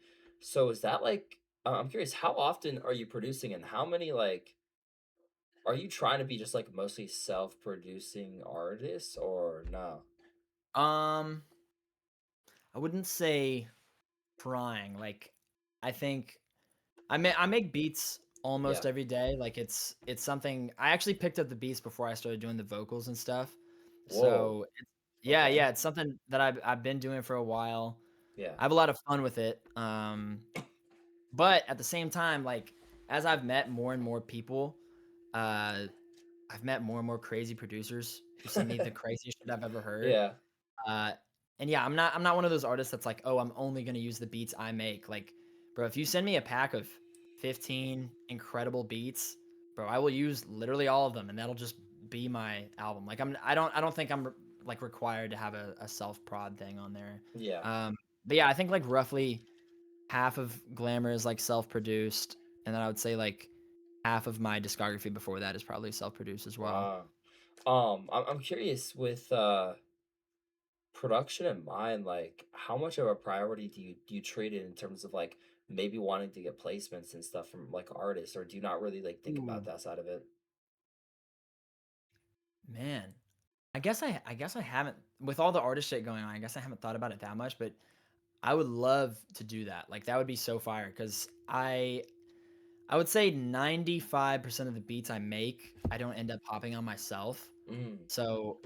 so is that like? I'm curious. How often are you producing, and how many like are you trying to be just like mostly self-producing artists, or no? Um, I wouldn't say trying. Like, I think I make beats Yeah. almost every day. Like it's something I actually picked up the beats before I started doing the vocals and stuff. Whoa. So it's yeah, Okay. yeah, it's something that I've been doing for a while. Yeah. I have a lot of fun with it. But at the same time, like as I've met more and more people, uh, I've met more and more crazy producers who send me the craziest shit I've ever heard. Yeah. Uh, and yeah, I'm not one of those artists that's like, "Oh, I'm only gonna use the beats I make." Like, bro, if you send me a pack of 15 incredible beats, bro, I will use literally all of them, and that'll just be my album. Like, I don't think like required to have a self prod thing on there. Yeah. But yeah, I think like roughly half of Glamour is like self produced, and then I would say like half of my discography before that is probably self produced as well. Wow. I'm curious with production in mind, like how much of a priority do you treat it in terms of like maybe wanting to get placements and stuff from like artists, or do you not really like think about Ooh, that side of it? man. I guess I haven't with all the artist shit going on, I guess I haven't thought about it that much, but I would love to do that. Like that would be so fire because I would say 95% of the beats I make, I don't end up hopping on myself. Mm. So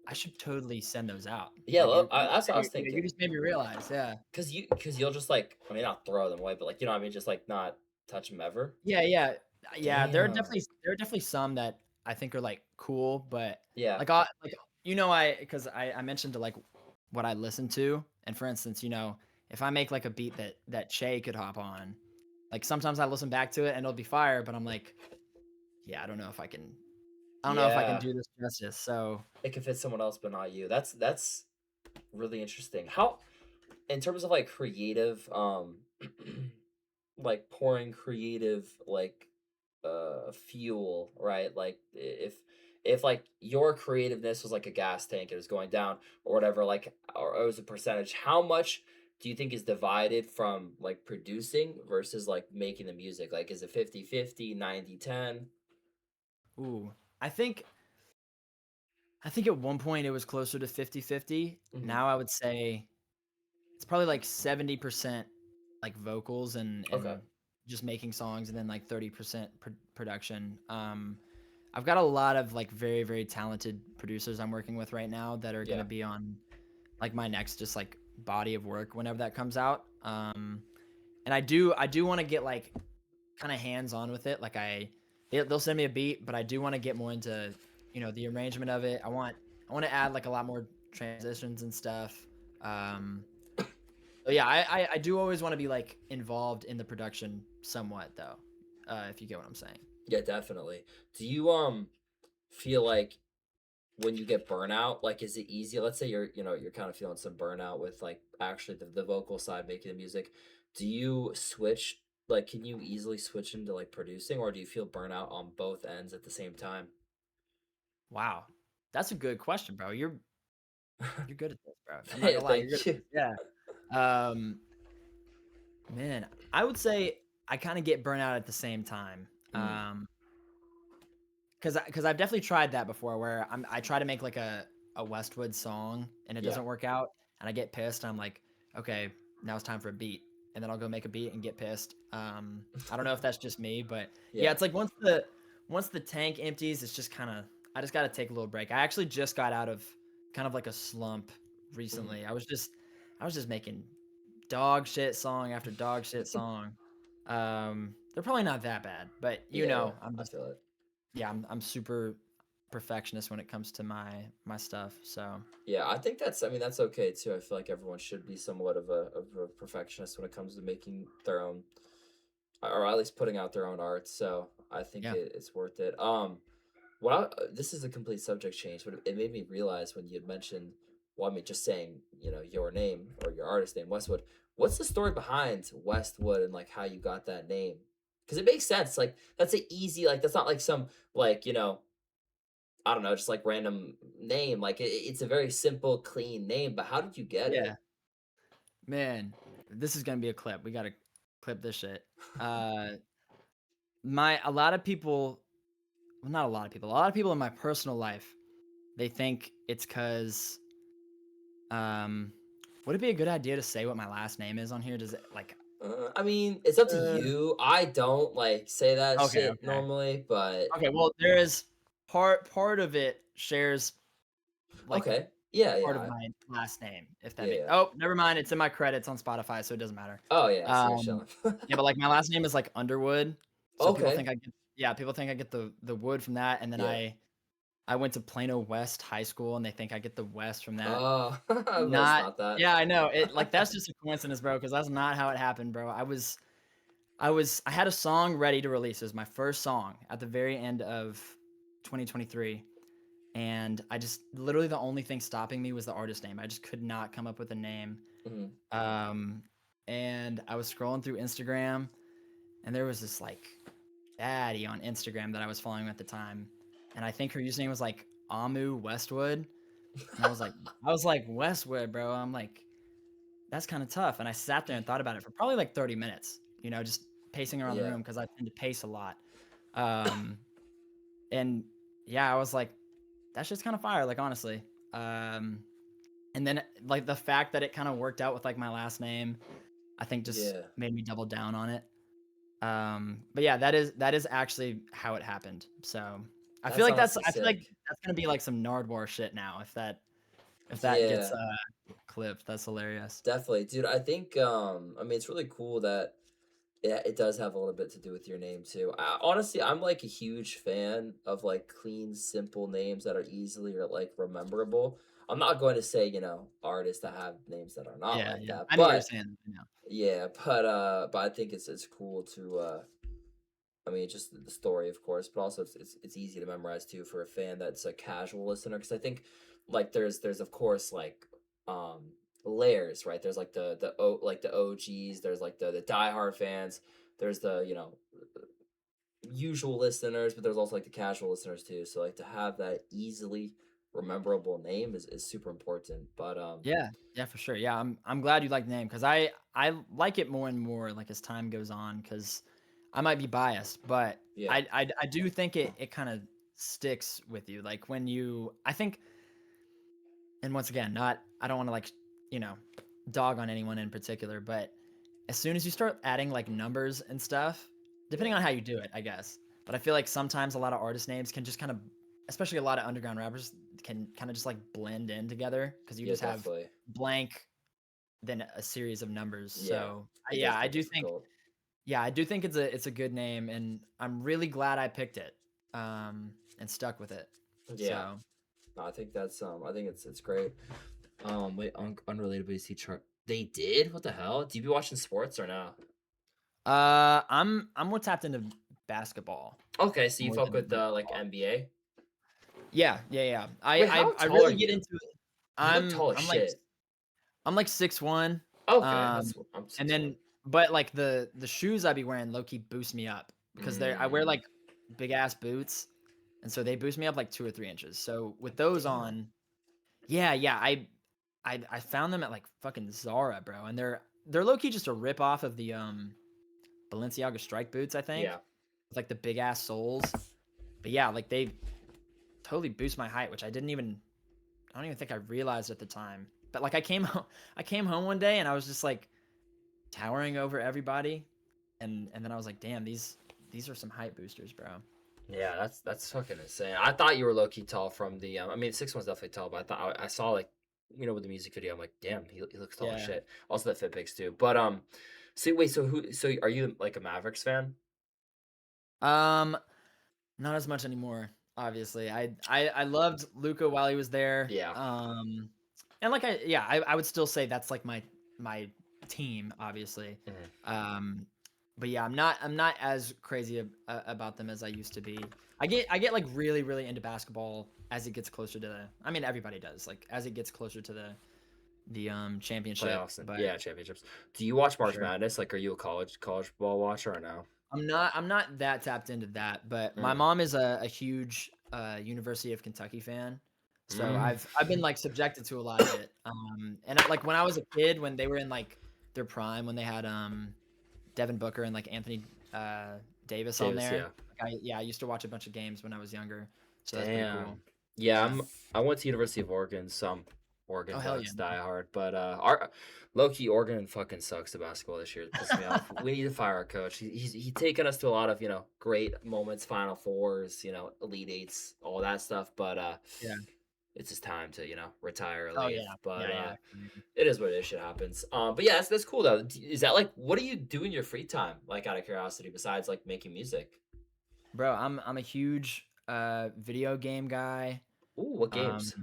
I should totally send those out. Yeah, Like that's what I was you thinking. just made me realize. Yeah. Cause you'll just like, I mean, not throw them away, but like, you know what I mean, just like not touch them ever. Yeah, yeah. Yeah, Damn. there are definitely some that I think are, like, cool, but, Yeah. like, you know, because I mentioned to, like, what I listen to, and for instance, you know, if I make, like, a beat that Che could hop on, like, sometimes I listen back to it and it'll be fire, but I'm like, "Yeah, I don't know if I can Yeah. do this justice." So, It can fit someone else, but not you. That's really interesting. How in terms of like creative, like pouring creative like fuel, right? Like if like your creativeness was like a gas tank, it was going down or whatever, like or it was a percentage, how much do you think is divided from like producing versus like making the music? Like is it 50-50, 90-10? ooh, I think I think at one point it was closer to 50-50. Mhm. Now I would say it's probably like 70% like vocals Okay. and just making songs and then like 30% production. I've got a lot of like very very talented producers I'm working with right now that are going to Yeah. be on like my next just like body of work whenever that comes out. And I do want to get like kind of hands on with it. Like they'll send me a beat, but I do want to get more into you know the arrangement of it. I want to add like a lot more transitions and stuff. Um, so yeah, I do always want to be like involved in the production somewhat though, if you get what I'm saying. Yeah, definitely. Do you feel like when you get burnout, like is it easy? Let's say you're, you know, you're kind of feeling some burnout with like actually the vocal side making the music. Do you switch like can you easily switch into like producing, or do you feel burnout on both ends at the same time? Wow, that's a good question, bro. You're good at this, bro. I'm not Yeah, gonna lie, you're thank good at you. this. Yeah. Um, man, I would say I kind of get burnout at the same time. Mm, Because I've definitely tried that before where I try to make like a Westwood song and it yeah. doesn't work out and I get pissed and I'm like, okay, now it's time for a beat. and then I'll go make a beat and get pissed. I don't know if that's just me, but yeah, Yeah. it's like once the tank empties, it's just kind of I just got to take a little break. I actually just got out of kind of like a slump Mhm. recently. I was just making dog shit song after dog shit song. They're probably not that bad, but Yeah, I'm I just feel it. yeah, I'm super perfectionist when it comes to my stuff. So Yeah, I think I mean, that's okay too. I feel like everyone should be somewhat of a perfectionist when it comes to making their own, or at least putting out their own art. So I think yeah, it's worth it. This is a complete subject change, but it made me realize when you had mentioned, well, I mean, just saying, your name or your artist name, Westwood. What's the story behind Westwood and like how you got that name? Because it makes sense. Like that's an easy, like that's not like some like I don't know, just like random name. Like it's a very simple, clean name. But how did you get yeah, it? man, this is gonna be a clip. We gotta clip this shit. Uh, my a lot of people, well, not a lot of people, a lot of people in my personal life, they think it's because um, would it be a good idea to say what my last name is on here? Does it like I mean, it's up to uh, you. I don't like say that okay, shit okay. normally, but Okay, well, there is part of it shares like okay. Yeah, part yeah, of my last name, if that yeah, makes. yeah. Oh, never mind. It's in my credits on Spotify, so it doesn't matter. Oh yeah, so you're Um, chilling. yeah, but like my last name is like Underwood, so people Okay. think I get yeah, people think I get the wood from that, and then Yeah. I went to Plano West High School, and they think I get the West from that. Oh, but it's Not not that. yeah, I know it. Like that's just a coincidence, bro. Because that's not how it happened, bro. I had a song ready to release. It was my first song at the very end of 2023. And I just literally the only thing stopping me was the artist name. I just could not come up with a name. Mhm. Um, and I was scrolling through Instagram, and there was this like baddie on Instagram that I was following at the time, and I think her username was like Amu Westwood, and I was like Westwood, bro. I'm like that's kind of tough, and I sat there and thought about it for probably like 30 minutes, just pacing around the Yeah. room because I tend to pace a lot. Um, and yeah, I was like, that shit's kind of fire, like honestly. Um, And then, like, the fact that it kinda worked out with, like, my last name, I think just Yeah. made me double down on it. But yeah, that is actually how it happened. So, That's honestly I feel like sick. that's gonna be, like, some Nardwuar shit now if that gets, Yeah. clipped. That's hilarious. Definitely, dude. I think I mean it's really cool that it does have a little bit to do with your name too. Honestly, I'm like a huge fan of like clean, simple names that are easily or like rememberable. I'm not going to say, artists that have names that are not Yeah, like yeah. that, I know what you're but saying, you know. yeah, but I think it's cool to I mean, just the story, of course, but also it's easy to memorize too for a fan that's a casual listener. Because I think like there's of course like um layers, right? There's like the OGs. There's like the diehard fans. There's the usual listeners, but there's also like the casual listeners too. So like to have that easily rememberable name is super important. But Yeah, yeah, for sure. Yeah, I'm glad you like the name because I like it more and more, like, as time goes on because I might be biased, but yeah, I do think it kinda sticks with you, like, when you I think and once again, not I don't wanna, like, you know, dog on anyone in particular, but as soon as you start adding, like, numbers and stuff, depending yeah, on how you do it, I guess, but I feel like sometimes a lot of artist names can just kind of especially a lot of underground rappers can kinda just, like, blend in together because you yeah, just have definitely. blank, then a series of numbers, Yeah, so, it does yeah, get difficult. I do think it's a good name, and I'm really glad I picked it, and stuck with it, Yeah, so no, I think it's great. Wait, unrelated, but you see chart. They did? What the hell? Do you be watching sports or no? I'm more tapped into basketball Okay, so you more fuck than, with like, like football. NBA. Yeah, yeah, yeah. Wait, how I tall are really get you? into it. You look I'm tall as I'm like shit. I'm like 6'1", Okay, um, I'm and 6'1". then but, like, the shoes I be wearing low key boost me up because I wear, Mm, like, big ass boots, and so they boost me up, like, 2 or 3 inches. So, with those damn. on yeah, yeah, I found them at, like, fucking Zara, bro, and they're low key just a rip off of the, Balenciaga Strike boots, I think, Yeah, with, like, the big ass soles. But, yeah, like, they totally boost my height, which I don't even think I realized at the time. But, like, I came home one day and I was just like towering over everybody. And then I was like, damn, these are some hype boosters, bro. Yeah, that's fucking insane. I thought you were low key tall from the. I mean, 6'1's definitely tall, but I thought I saw like with the music video, I'm like, damn, he looks tall as Yeah. shit. Also, the fit pics too. But see, wait, so who? So are you like a Mavericks fan? Um, Not as much anymore, obviously. I loved Luca while he was there. Yeah. And like I would still say that's like my team, obviously. Mhm. Um, but yeah, I'm not as crazy about them as I used to be. I get like really really into basketball as it gets closer to the. I mean, everybody does. Like as it gets closer to the championship, Playoffs and but yeah, championships. Do you watch for March sure. Madness? Like, are you a college ball watcher or no? I'm not that tapped into that, but my Mm. mom is a huge University of Kentucky fan. So Mm. I've been like subjected to a lot of it. And like when I was a kid, when they were in like their prime, when they had Devin Booker and like Anthony uh Davis on Davis, there. yeah. I used to watch a bunch of games when I was younger. So that's pretty cool. Damn. Yeah, Yeah. I went to University of Oregon, so I'm Oh Oregon hell yeah. Ducks die hard. But our low key Oregon fucking sucks at basketball this year. It pisses me off. We need to fire our coach. He's taken us to a lot of great moments, Final Fours, Elite Eights, all that stuff. But Yeah. it's his time to retire or Oh leave. yeah. But Yeah, yeah. For me. it is what it is. Shit happens. But yeah, that's cool though. Is that like what do you do in your free time? Like out of curiosity, besides like making music? Bro, I'm a huge video game guy. Ooh, what Um games?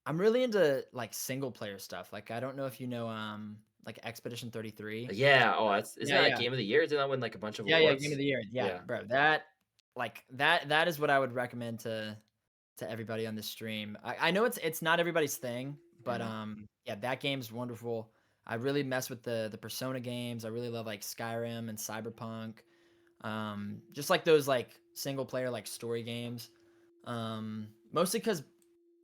I'm really into like single player stuff. Like I don't know if you know like Expedition 33. Yeah. Oh, that's isn't Yeah, that a yeah. game of the year? Didn't that win like a bunch of Yeah, yeah, game of awards? the year. Yeah, Yeah. bro. That is what I would recommend to everybody on this stream. I know it's not everybody's thing, but Mhm. yeah, that game's wonderful. I really mess with the Persona games. I really love like Skyrim and Cyberpunk. Just like those like single player like story games. Mostly because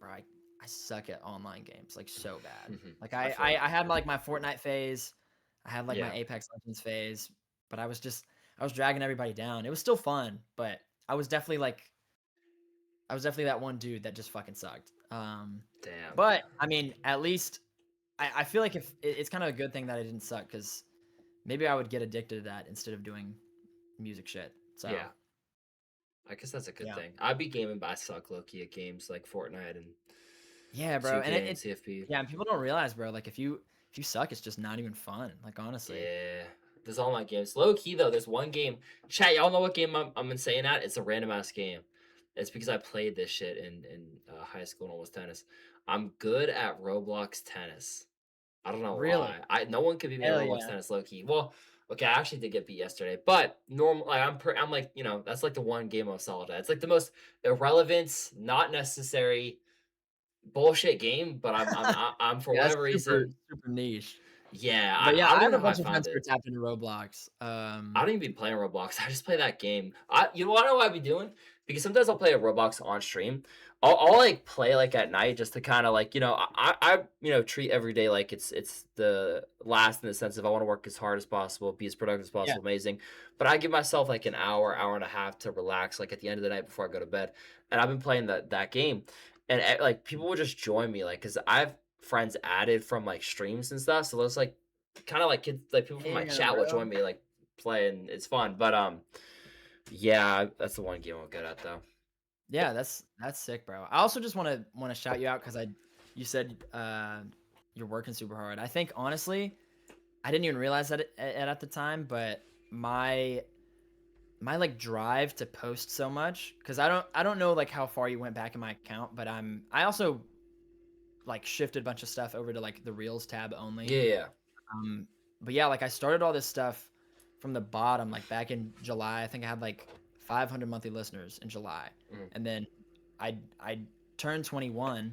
bro, I suck at online games like so bad. Mhm. Like I I, feel I it. I had like my Fortnite phase, I had like my Yeah. Apex Legends phase, but I was dragging everybody down. It was still fun, but I was definitely like I was definitely that one dude that just fucking sucked. Damn. But I mean, at least I feel like if it's kind of a good thing that I didn't suck because maybe I would get addicted to that instead of doing music shit. So Yeah. I guess that's a good yeah. thing. I'd be gaming, but I suck low key at games like Fortnite and Yeah, bro. And 2K and it CFP. yeah, and people don't realize, bro, like if you suck, it's just not even fun. Like honestly. Yeah. There's online games. Low key though, there's one game. Chat, y'all know what game I'm saying at? It's a random ass game. It's because I played this shit in high school and almost tennis. I'm good at Roblox tennis. I don't know Really? why. No one could beat me at Hell Roblox yeah. tennis low key. Well, okay, I actually did get beat yesterday, but normal. Like I'm like that's like the one game I'm solid at. It's like the most irrelevant, not necessary bullshit game, but I'm for Yeah, that's whatever super reason. super niche. Yeah, But yeah, I I don't have even a know how I bunch of found friends who are it. tapped into Roblox. I don't even be playing Roblox. I just play that game. You know what I know what I be doing? Because sometimes I'll play a Roblox on stream. I'll like play like at night just to kind of like I treat every day like it's the last in the sense of I want to work as hard as possible, be as productive as Yeah. possible, amazing. But I give myself like an hour and a half to relax like at the end of the night before I go to bed. And I've been playing that game, and like people will just join me like because I've friends added from like streams and stuff. So those like kind of like kids, like people from my Damn, chat will bro. join me, like play, and it's fun. But yeah, that's the one game I'm good at though. Yeah, that's sick, bro. I also just wanna shout you out because you said you're working super hard. I think honestly, I didn't even realize that at the time, but my like drive to post so much because I don't know like how far you went back in my account, but I also like shifted a bunch of stuff over to like the Reels tab only. Yeah, yeah. Um, but yeah, like I started all this stuff from the bottom, like back in July. I think I had like 500 monthly listeners in July, Mhm. and then I turned 21.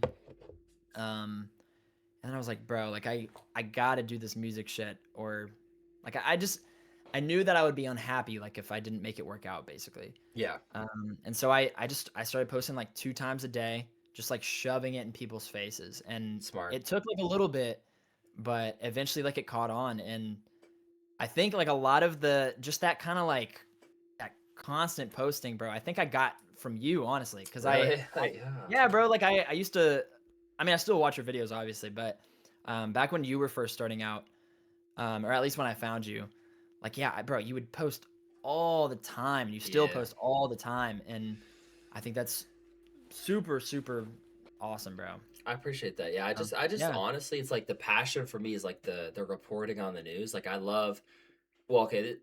And I was like, bro, like I gotta do this music shit, or like I just I knew that I would be unhappy like if I didn't make it work out, basically. Yeah, And so I started posting like 2 times a day, just like shoving it in people's faces, and smart. it took like a little bit, but eventually like it caught on, and I think like a lot of the just that kind of like that constant posting, bro. I think I got from you honestly, because Really? Like, yeah. yeah, bro. Like I used to, I mean, I still watch your videos obviously, but back when you were first starting out, or at least when I found you, like, yeah, bro, you would post all the time, and you still Yeah. post all the time, and I think that's super, super awesome, bro. I appreciate that. Yeah, I just Yeah, honestly, it's like the passion for me is like the reporting on the news. Like I love well, okay,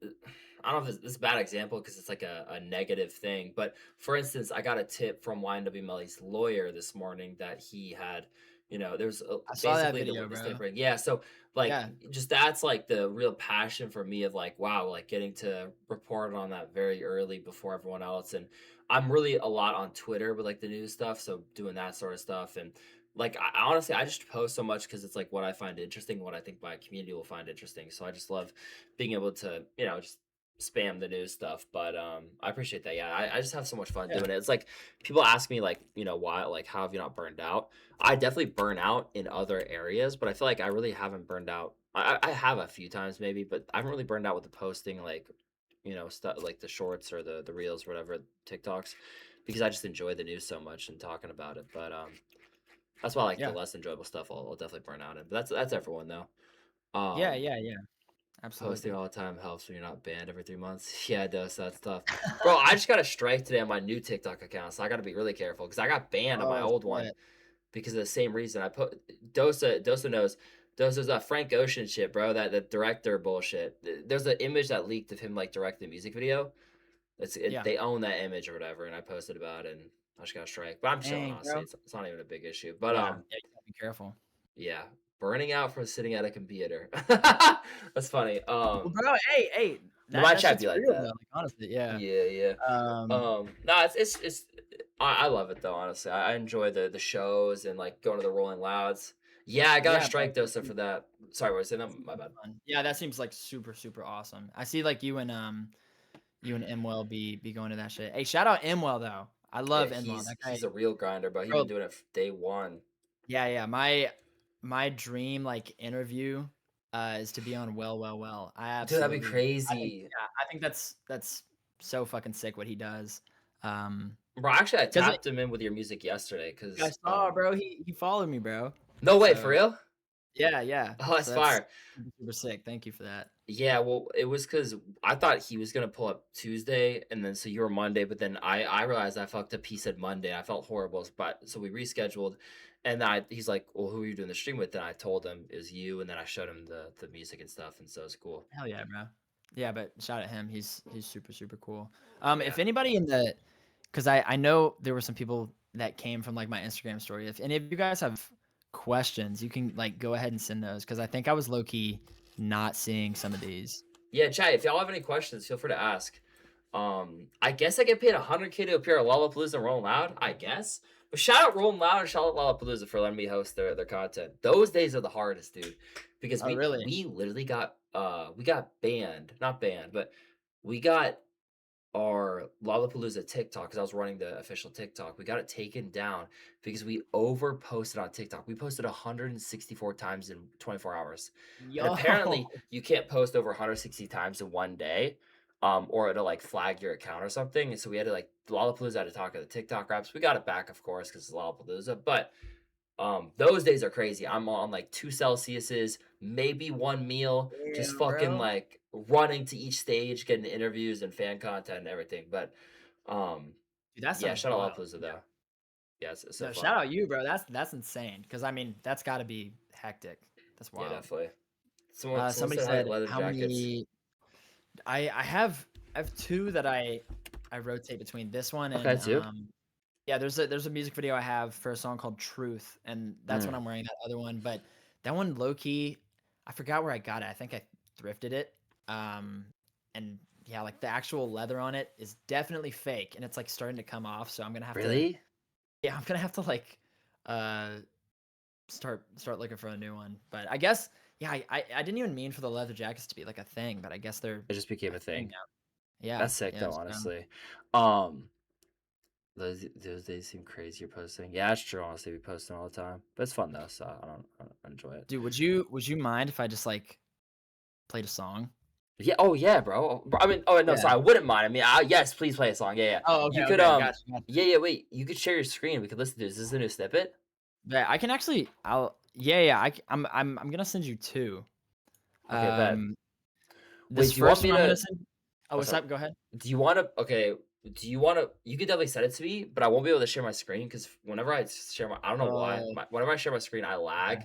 I don't know if this is a bad example because it's like a negative thing, but for instance, I got a tip from YNW Melly's lawyer this morning that he had, there's I saw that basically the video, witness bro. tampering. Yeah, so like Yeah, just that's like the real passion for me of like, wow, like getting to report on that very early before everyone else. And I'm really a lot on Twitter with like the news stuff, so doing that sort of stuff. And like honestly, I just post so much because it's like what I find interesting, what I think my community will find interesting. So I just love being able to, just spam the news stuff. But I appreciate that. Yeah, I just have so much fun yeah, doing it. It's like people ask me like, why, like, how have you not burned out? I definitely burn out in other areas, but I feel like I really haven't burned out. I have a few times maybe, but I haven't really burned out with the posting, like, stuff like the shorts or the reels, or whatever, TikToks, because I just enjoy the news so much and talking about it. But that's why like the yeah, less enjoyable stuff I'll definitely burn out in. But that's everyone though. yeah, Um, yeah, yeah, Posting absolutely. all the time helps when you're not banned every 3 months. Yeah, it does, that's tough. Bro, I just got a strike today on my new TikTok account, so I gotta be really careful because I got banned on my Oh, old one shit. because of the same reason. I put Dosa knows. Dosa's that Frank Ocean shit, bro, that the director bullshit. There's an image that leaked of him, like, directing the music video. Yeah. They own that image or whatever, and I posted about it, and I just got a strike. But I'm chilling, Dang, honestly. bro. It's not even a big issue. But, Yeah, yeah, you gotta be careful. yeah, burning out from sitting at a computer. That's funny. Well, bro, hey, My that chat shit's be like real though, that. like, honestly, yeah. Yeah, yeah. Um, No, it's I love it though, honestly. I enjoy the shows and like going to the Rolling Louds. Yeah, I got a yeah, bro, strike though, so for that. Sorry, what was I saying? that seems My like bad. fun. Yeah, that seems like super, super awesome. I see like you and Imwell be going to that shit. Hey, shout out Imwell though. I Yeah, love Imwell. That guy, he's a real grinder, but he been bro. doing it day one. Yeah, yeah. My dream like interview is to be on Well. Dude, that'd be I think crazy. yeah, I think that's so fucking sick what he does. Um, Bro, actually, I 'Cause tapped him in with your music yesterday I because saw, bro, he followed me, bro. no way, for So, real? yeah, yeah. Oh, So that's that's fire. super, super sick. Thank you for that. Yeah, well, it was because I thought he was gonna pull up Tuesday, and then so you were Monday, but then I realized I fucked up. He said Monday. I felt horrible, but so we rescheduled, and he's like, "Well, who are you doing the stream with?" And I told him it was you, and then I showed him the music and stuff, and so it's cool. Hell yeah, bro. Yeah, but shout at him. He's super, super cool. If Yeah, anybody in the, because I know there were some people that came from like my Instagram story. If any of you guys have questions, you can like go ahead and send those because I think I was low key not seeing some of these. yeah, chat. If y'all have any questions, feel free to ask. I guess I get paid 100K to appear at Lollapalooza and Rolling Loud. I guess. But shout out Rolling Loud and shout out Lollapalooza for letting me host their content. Those days are the hardest, dude, because Oh, we really? we literally we got banned, not banned, but we got our Lollapalooza TikTok because I was running the official TikTok. We got it taken down because we over posted on TikTok. We posted 164 times in 24 hours. And Yo, apparently you can't post over 160 times in one day. Or it'll like flag your account or something. And so we had to like Lollapalooza had to talk to the TikTok reps. We got it back, of course, because it's Lollapalooza. But those days are crazy. I'm on like 2 Celsiuses, maybe 1 meal, just damn, fucking bro. like running to each stage, getting interviews and fan content and everything. But um, Dude, that yeah, sounds shout out wild. Lollapalooza Yeah. though. Yeah, it's so No, fun. shout out you, bro. That's insane. Because I mean, that's got to be hectic. That's Yeah, wild. definitely. Someone Somebody said hi, said leather how jackets. many. I have two that I rotate between this one Okay, and too. yeah, there's a music video I have for a song called Truth, and that's when Mm, I'm wearing that other one. But that one low key, I forgot where I got it. I think I thrifted it. Um, and yeah, like the actual leather on it is definitely fake, and it's like starting to come off. So I'm gonna have to, really? yeah, I'm gonna have to like, uh, start looking for a new one. But I guess, yeah, I didn't even mean for the leather jackets to be like a thing, but I guess they're It just became a a thing thing. now. Yeah, That's sick yeah. though, So, honestly. Um, those days seem crazy. You're posting. Yeah, that's true. Honestly, we posting all the time, but it's fun though. So I don't enjoy it. dude, would you mind if I just like played a song? Yeah. Oh yeah, bro. I mean, oh no, Yeah. sorry. I wouldn't mind. I mean, yes, please play a song. Yeah, yeah. Oh, You okay, could okay, gotcha, gotcha. Yeah, yeah. Wait, you could share your screen. We could listen to this. Is this a new snippet? Yeah, I can actually I'll yeah, yeah, I'm gonna send you 2. Okay, bet. Um, Wait, this do you want first me one I'm gonna to send. Oh, oh, what's sorry. up? Go ahead. Do you wanna okay, do you wanna you could definitely send it to me, but I won't be able to share my screen because whenever I share my I don't know why, Oh, whenever I share my screen, I okay. lag.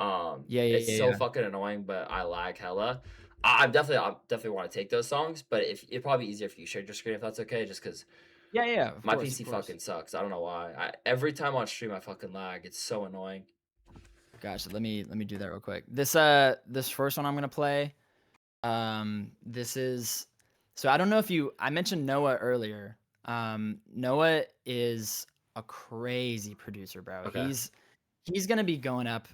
Yeah, yeah, It's yeah, so yeah. fucking annoying, but I lag hella. I definitely wanna take those songs, but if it'd probably be easier if you shared your screen if that's okay, just because Yeah, yeah, yeah, of my course, of PC course. fucking sucks. I don't know why. Every time on stream, I fucking lag. It's so annoying. Gotcha. Let me do that real quick. This first one I'm gonna play. This is so I don't know if I mentioned Noah earlier. Noah is a crazy producer, bro. Okay, He's gonna be going up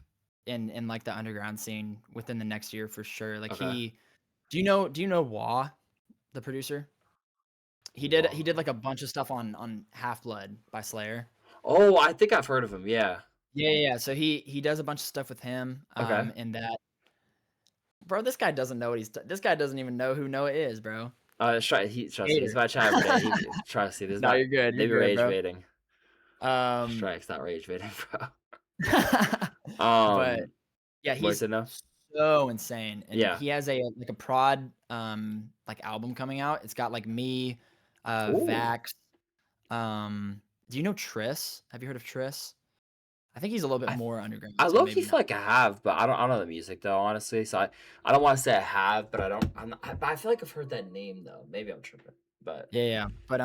in like the underground scene within the next year for sure. Like okay. do you know Wah, the producer? He did Wow. like a bunch of stuff on Half Blood by Slayer. Oh, I think I've heard of him, yeah. Yeah, yeah, yeah. So he does a bunch of stuff with him. Okay. And that bro, this guy doesn't know this guy doesn't even know who Noah is, bro. Trust me, he's Hater. my chat every day. Trust me, there's No, not you're good. You're maybe good, rage bro. baiting. Um, Strikes, not rage baiting, bro. but Um, yeah, what is he's it now? so insane, and Yeah. he has a like a prod like album coming out. It's got like me, Ooh. Vax. Do you know Triss? Have you heard of Triss? I think he's a little bit I more underground, I so low maybe key not. feel like I have, but I don't know the music though, honestly. So I don't want to say I have, but I don't. But I feel like I've heard that name though. Maybe I'm tripping, but Yeah, yeah. But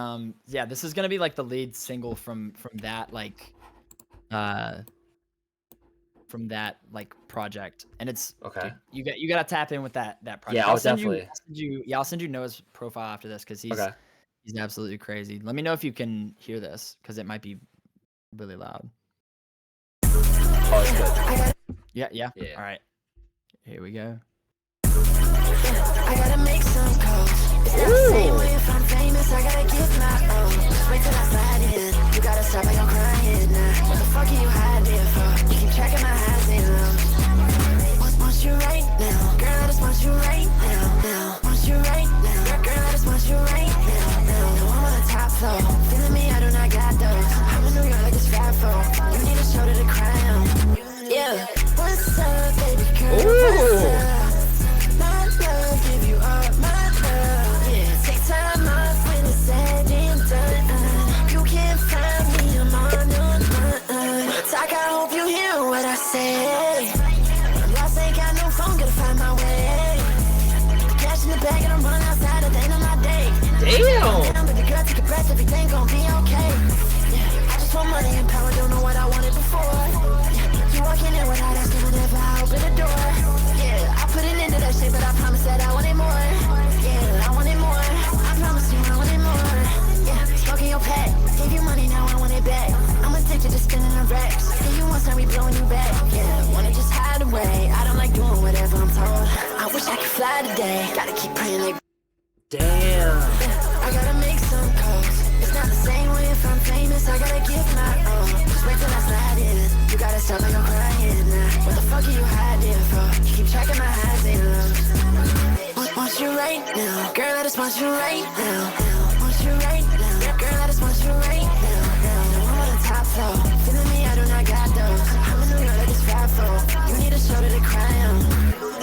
yeah, this is gonna be like the lead single uh from that like project, and it's okay. dude, you gotta tap in with that project. Yeah, I'll definitely. I'll send you Noah's profile after this because he's Okay. he's absolutely crazy. Let me know if you can hear this because it might be really loud. Oh, it's good. Yeah, yeah. Yeah. All right, here we go. I gotta make some calls. It's not the same way if I'm famous. I gotta give my all. Just wait till I slide in. You gotta stop like I'm crying now. What the fuck are you hiding for? You keep tracking my highs and lows. Want you right now, girl. I just want you right now. Want you right now, girl. I just want you right now. No, I'm on the top floor. Feeling me, I do not got those. I'm in New York like it's fat for. You need a shoulder to cry on. Yeah. What's up, baby girl? What's Ooh. up? My love, give you all my love. Yeah, take time off when it's said and done. You can't find me, I'm on your mind. Talk, I hope you hear what I say. I'm lost, ain't got no phone, gotta find my way. Cash in the bag and I'm running outside at the end of my day. Damn. Down, baby girl, take a breath, everything gon' be okay. Yeah, I just want money and power, don't know what I wanted before. Yeah, you walking in without asking whenever I open the door. Yeah, I put it into that shit, but I promise that I want it more. Yeah, I want it more. I promise you I want it more. Yeah, smoking your pack, gave you money, now I want it back. I'm addicted to spinning the racks. Say you want some, we blowing you back. Yeah, wanna just hide away. I don't like doing whatever I'm told. I wish I could fly today. Gotta keep praying like. Damn. I gotta make some calls. It's not the same way if I'm famous. I gotta give my all. Just wait till I slide in. You gotta stop like I'm crying now. What the fuck are you hiding for? You keep tracking my highs and lows. Want you right now, girl. I just want you right now. Want you right now, girl. I just want you right now. No, I'm on the top floor. Feeling me, I do not got those. I'm in New York like it's fat for. You need a shoulder to cry on.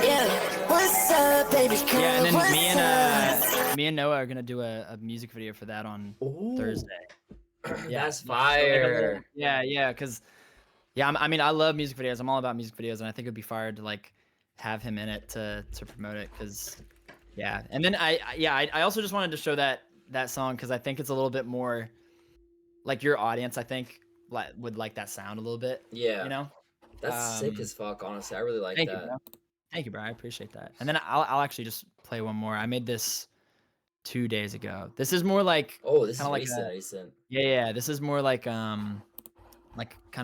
Yeah. What's up, baby girl? Yeah, and then What's me and Noah are gonna do a music video for that on Ooh. Thursday. Yeah, That's so, like, a little- fire. yeah, because yeah, I mean, I love music videos. I'm all about music videos, and I think it'd be fire to like have him in it to promote it. Cause yeah, and then I also just wanted to show that song because I think it's a little bit more like your audience. I think would like that sound a little bit. Yeah. You know. That's sick as fuck, honestly. I really like Thank you, that. bro. Thank you, bro. I appreciate that. And then I'll actually just play one more. I made this 2 days ago. This is more like Oh, this kind is of like recent, recent. yeah. This is more like kind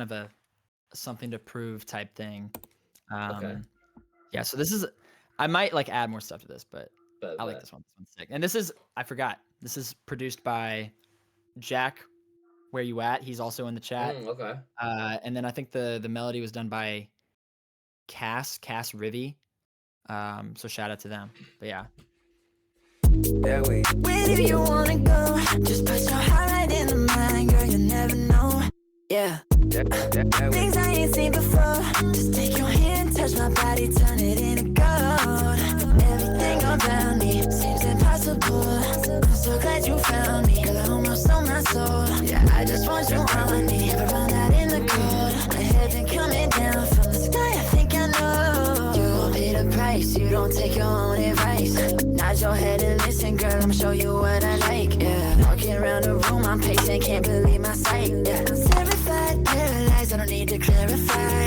of a something to prove type thing. Okay. Yeah. So this is I might like add more stuff to this, but I like Bet. this one. This one's sick. And this is I forgot. This is produced by Jack. Where you at? He's also in the chat. Okay. And then I think the melody was done by Cass Rivy. So shout out to them. But yeah. Where do you wanna go? Just put your heart right in the mind, girl, you never know. Yeah. Things I ain't seen before. Just take your hand, touch my body, turn it into gold. Everything around me seems impossible. I'm so glad you found me, girl, I almost stole my soul. Yeah, I just want you on me, never run out in the cold. My heaven coming down from the sky, I think I know. You gon' pay the price, you don't take your own advice. Nod your head and listen, girl, I'ma show you what I like, yeah. Walking around the room, I'm pacing, can't believe my sight, yeah. I'm terrified, paralyzed, I don't need to clarify.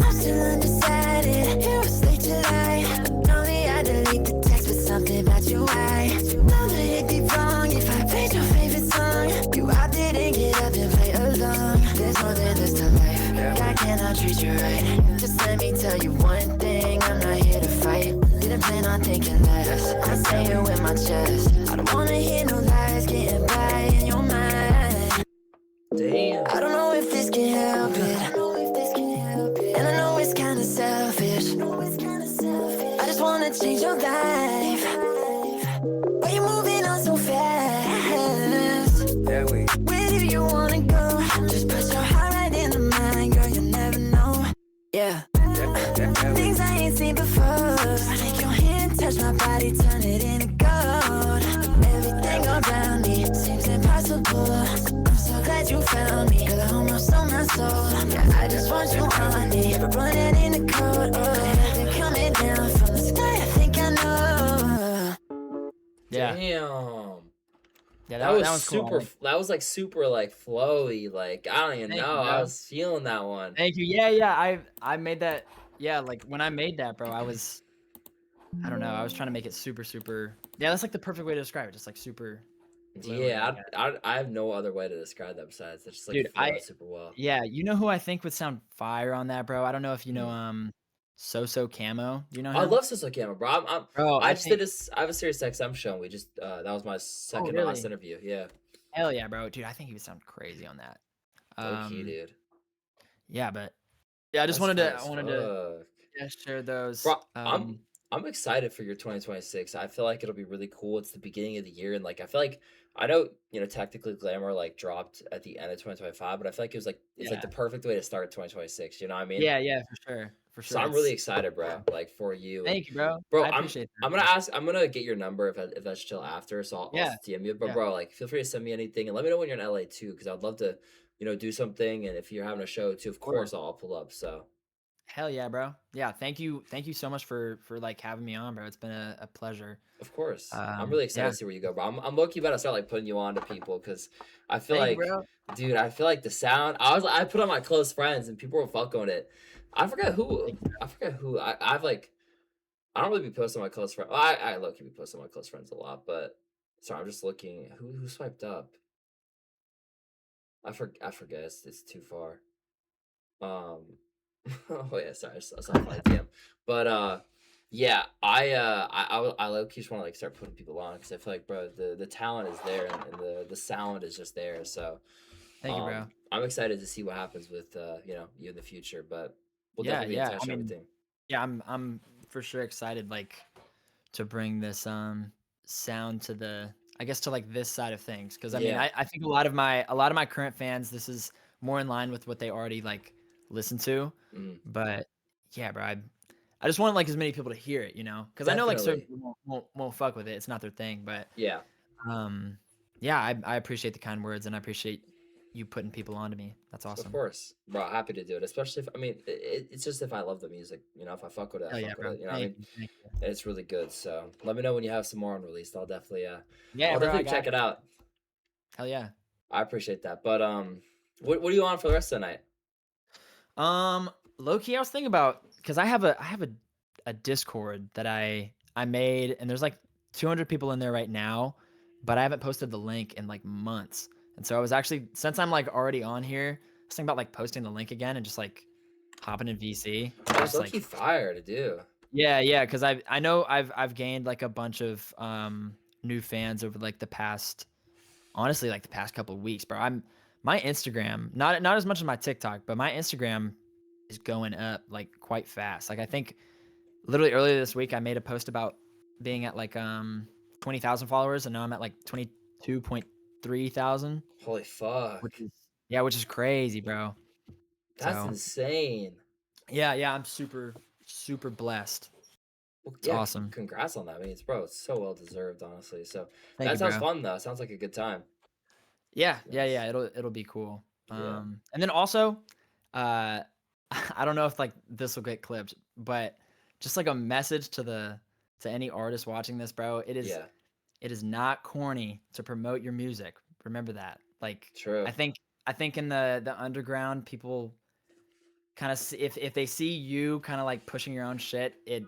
I'm still undecided, here was late July. Normally I delete the text, but something about you, I know that it'd be wrong if I played your favorite song. You opted and get up and play along. There's more than this to life, girl, I cannot treat you right. Just let me tell you one thing, I'm not here to fight. Didn't plan on thinking less, I say it with my chest. I don't wanna hear no lies getting by in your mind. Damn. I don't know if this can help it, and I know it's kinda selfish. I just wanna change your life, but you're moving on so fast. Where do you wanna go? Just put your heart right in the mind, girl, you'll never know. Yeah. Things I ain't seen before. Take your hand, touch my body, turn it into gold. Everything around me seems impossible. I'm so glad you found me, girl, I almost stole my soul. Yeah, I just want you on me, but running in the cold. Oh, everything coming down from the sky, I think I know. Yeah. Damn. Yeah, That was that one's cool. super. That was like super like flowy. Like I don't even Thank know. you, I bro. was feeling that one. Thank you. Yeah. I made that. Yeah, like when I made that, bro, I don't know. I was trying to make it super, super. Yeah, that's like the perfect way to describe it. Just like super flowy, Yeah, like I have no other way to describe that besides it's just like dude, flowing super well. yeah, you know who I think would sound fire on that, bro? I don't know if you know, Hmm. So Camo. Do you know I him? love Sizzle Camera, bro. Bro, I I just did think. this. I have a Sirius XM show. And we just that was my Oh, second to last really? interview. Yeah, Hell yeah, bro, dude. I think he would sound crazy on that. low key, Um, dude. yeah, but yeah, I just That's tight I as wanted to fuck. yeah, share those. Bro, I'm excited for your 2026. I feel like it'll be really cool. It's the beginning of the year, and like I feel like I know technically Glamour like dropped at the end of 2025, but I feel like it's like Yeah, the perfect way to start 2026. You know what I mean? yeah, for sure, for So sure. I'm really It's excited, bro. Like for you and thank you, bro. bro, I appreciate I'm that, gonna man. ask. I'm gonna get your number if that's chill after. So I'll Yeah, DM you. But yeah, bro, like feel free to send me anything and let me know when you're in LA too, because I'd love to do something. And if you're having a show too, of of course. course I'll pull up. So Hell yeah, bro. Yeah, thank you so much for like having me on, bro. It's been a pleasure. of course, I'm really excited Yeah, to see where you go, bro. I'm low key about to start like putting you on to people because I feel thank you, like, bro. dude, I feel like the sound. I put on my close friends and people were fucking with it. I forgot who. Thank you, bro. I forgot who. I've like. I don't really be posting on my close friends. Well, I low key be posting on my close friends a lot, but sorry, I'm just looking. Who swiped up? I forget. It's too far. Um. Oh yeah, sorry. I saw my DM. But yeah, I low key just want to like start putting people on because I feel like, bro, the talent is there and the sound is just there. So Thank you, bro. I'm excited to see what happens with you in the future. But we'll Yeah, definitely be in yeah. touch I and mean, everything. yeah, I'm for sure excited like to bring this sound to the I guess to like this side of things because I mean Yeah. I think a lot of my current fans this is more in line with what they already like listen to, Mm, but yeah, bro, I just want like as many people to hear it, because I know like certain definitely. people won't fuck with it. It's not their thing, but Yeah. um, yeah, I appreciate the kind words and I appreciate you putting people onto me. That's Of awesome. course, bro. Happy to do it. Especially if I mean, it's just if I love the music. If I fuck with it, I Hell yeah, fuck with bro. it. You know what I Thank mean? you. Thank you. And it's really good. So let me know when you have some more unreleased. Yeah, I'll bro, I definitely got check it out. hell yeah. I appreciate that. But what are you on for the rest of the night? Um, Low key, I was thinking about because I have a Discord that I made, and there's like 200 people in there right now, but I haven't posted the link in like months. And so I was actually since I'm like already on here, I was thinking about like posting the link again and just like hopping in VC and That's just low key like fire to do. yeah, because I know I've gained like a bunch of new fans over like the past honestly like the past couple of weeks, bro. My Instagram, not as much as my TikTok, but my Instagram is going up like quite fast. Like I think literally earlier this week I made a post about being at like 20,000 followers and now I'm at like 22.3 thousand, Holy which fuck, is yeah, which is crazy, bro. that's So insane. yeah, I'm super. super blessed. Well, It's yeah, awesome. congrats on that. I mean, bro, it's so well deserved, honestly. So Thank that you, sounds bro. fun though. Sounds like a good time. Yeah, To be yeah, yeah. honest. It'll be cool. Yeah. And then also, uh, I don't know if like this will get clipped, but just like a message to any artist watching this, bro. Yeah. It is not corny to promote your music. Remember that. Like True. I think in the underground, people kind of if they see you kind of like pushing your own shit, it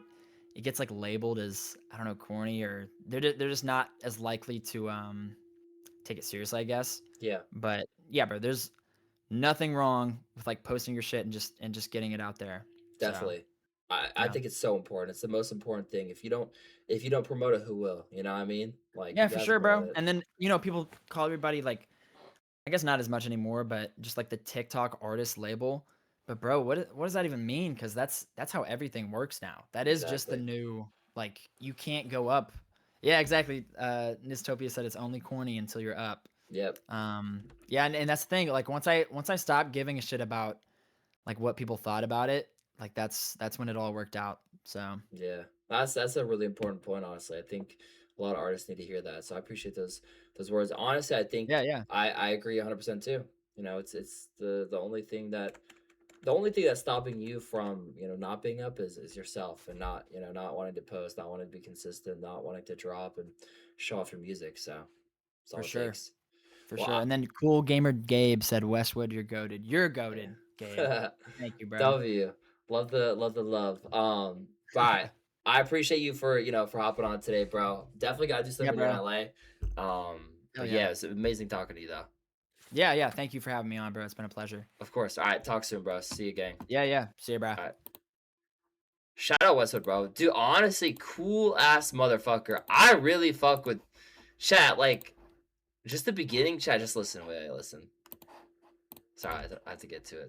gets like labeled as I don't know corny or they're just not as likely to take it seriously, I guess. Yeah. But yeah, bro, there's nothing wrong with like posting your shit and just getting it out there. So Definitely. I yeah. think it's so important. It's the most important thing. If you don't promote it, who will? You know what I mean? Like Yeah, you for got to sure, promote bro. it. And then, people call everybody like I guess not as much anymore, but just like the TikTok artist label. But bro, what does that even mean? Because that's how everything works now. That is just the Exactly. new like you can't go up. Yeah, exactly. Nistopia said it's only corny until you're up. Yep. Yeah, and that's the thing. Like once I stopped giving a shit about like what people thought about it, like that's when it all worked out. So Yeah. That's a really important point, honestly. I think a lot of artists need to hear that. So I appreciate those words. Honestly, I think yeah, yeah, I agree 100% too. You know, it's the only thing that's stopping you from, not being up is yourself and not, not wanting to post, not wanting to be consistent, not wanting to drop and show off your music. So that's for all it sure. takes. For Well, sure. And then cool gamer Gabe said, Westwood, you're goaded. You're goaded, Gabe. yeah. Thank you, bro. W. Love the love. But I appreciate you for, for hopping on today, bro. Definitely gotta do stuff Yeah, when you're in bro. LA. Hell But yeah. yeah, it's amazing talking to you though. Yeah, yeah. Thank you for having me on, bro. It's been a pleasure. Of course. All right, talk soon, bro. See you, gang. Yeah, yeah. See you, bro. All right. Shout out Westwood, bro. Dude, honestly, cool ass motherfucker. I really fuck with chat. Like, just the beginning, chat. Just listen. Wait, listen. Sorry, I have to get to it.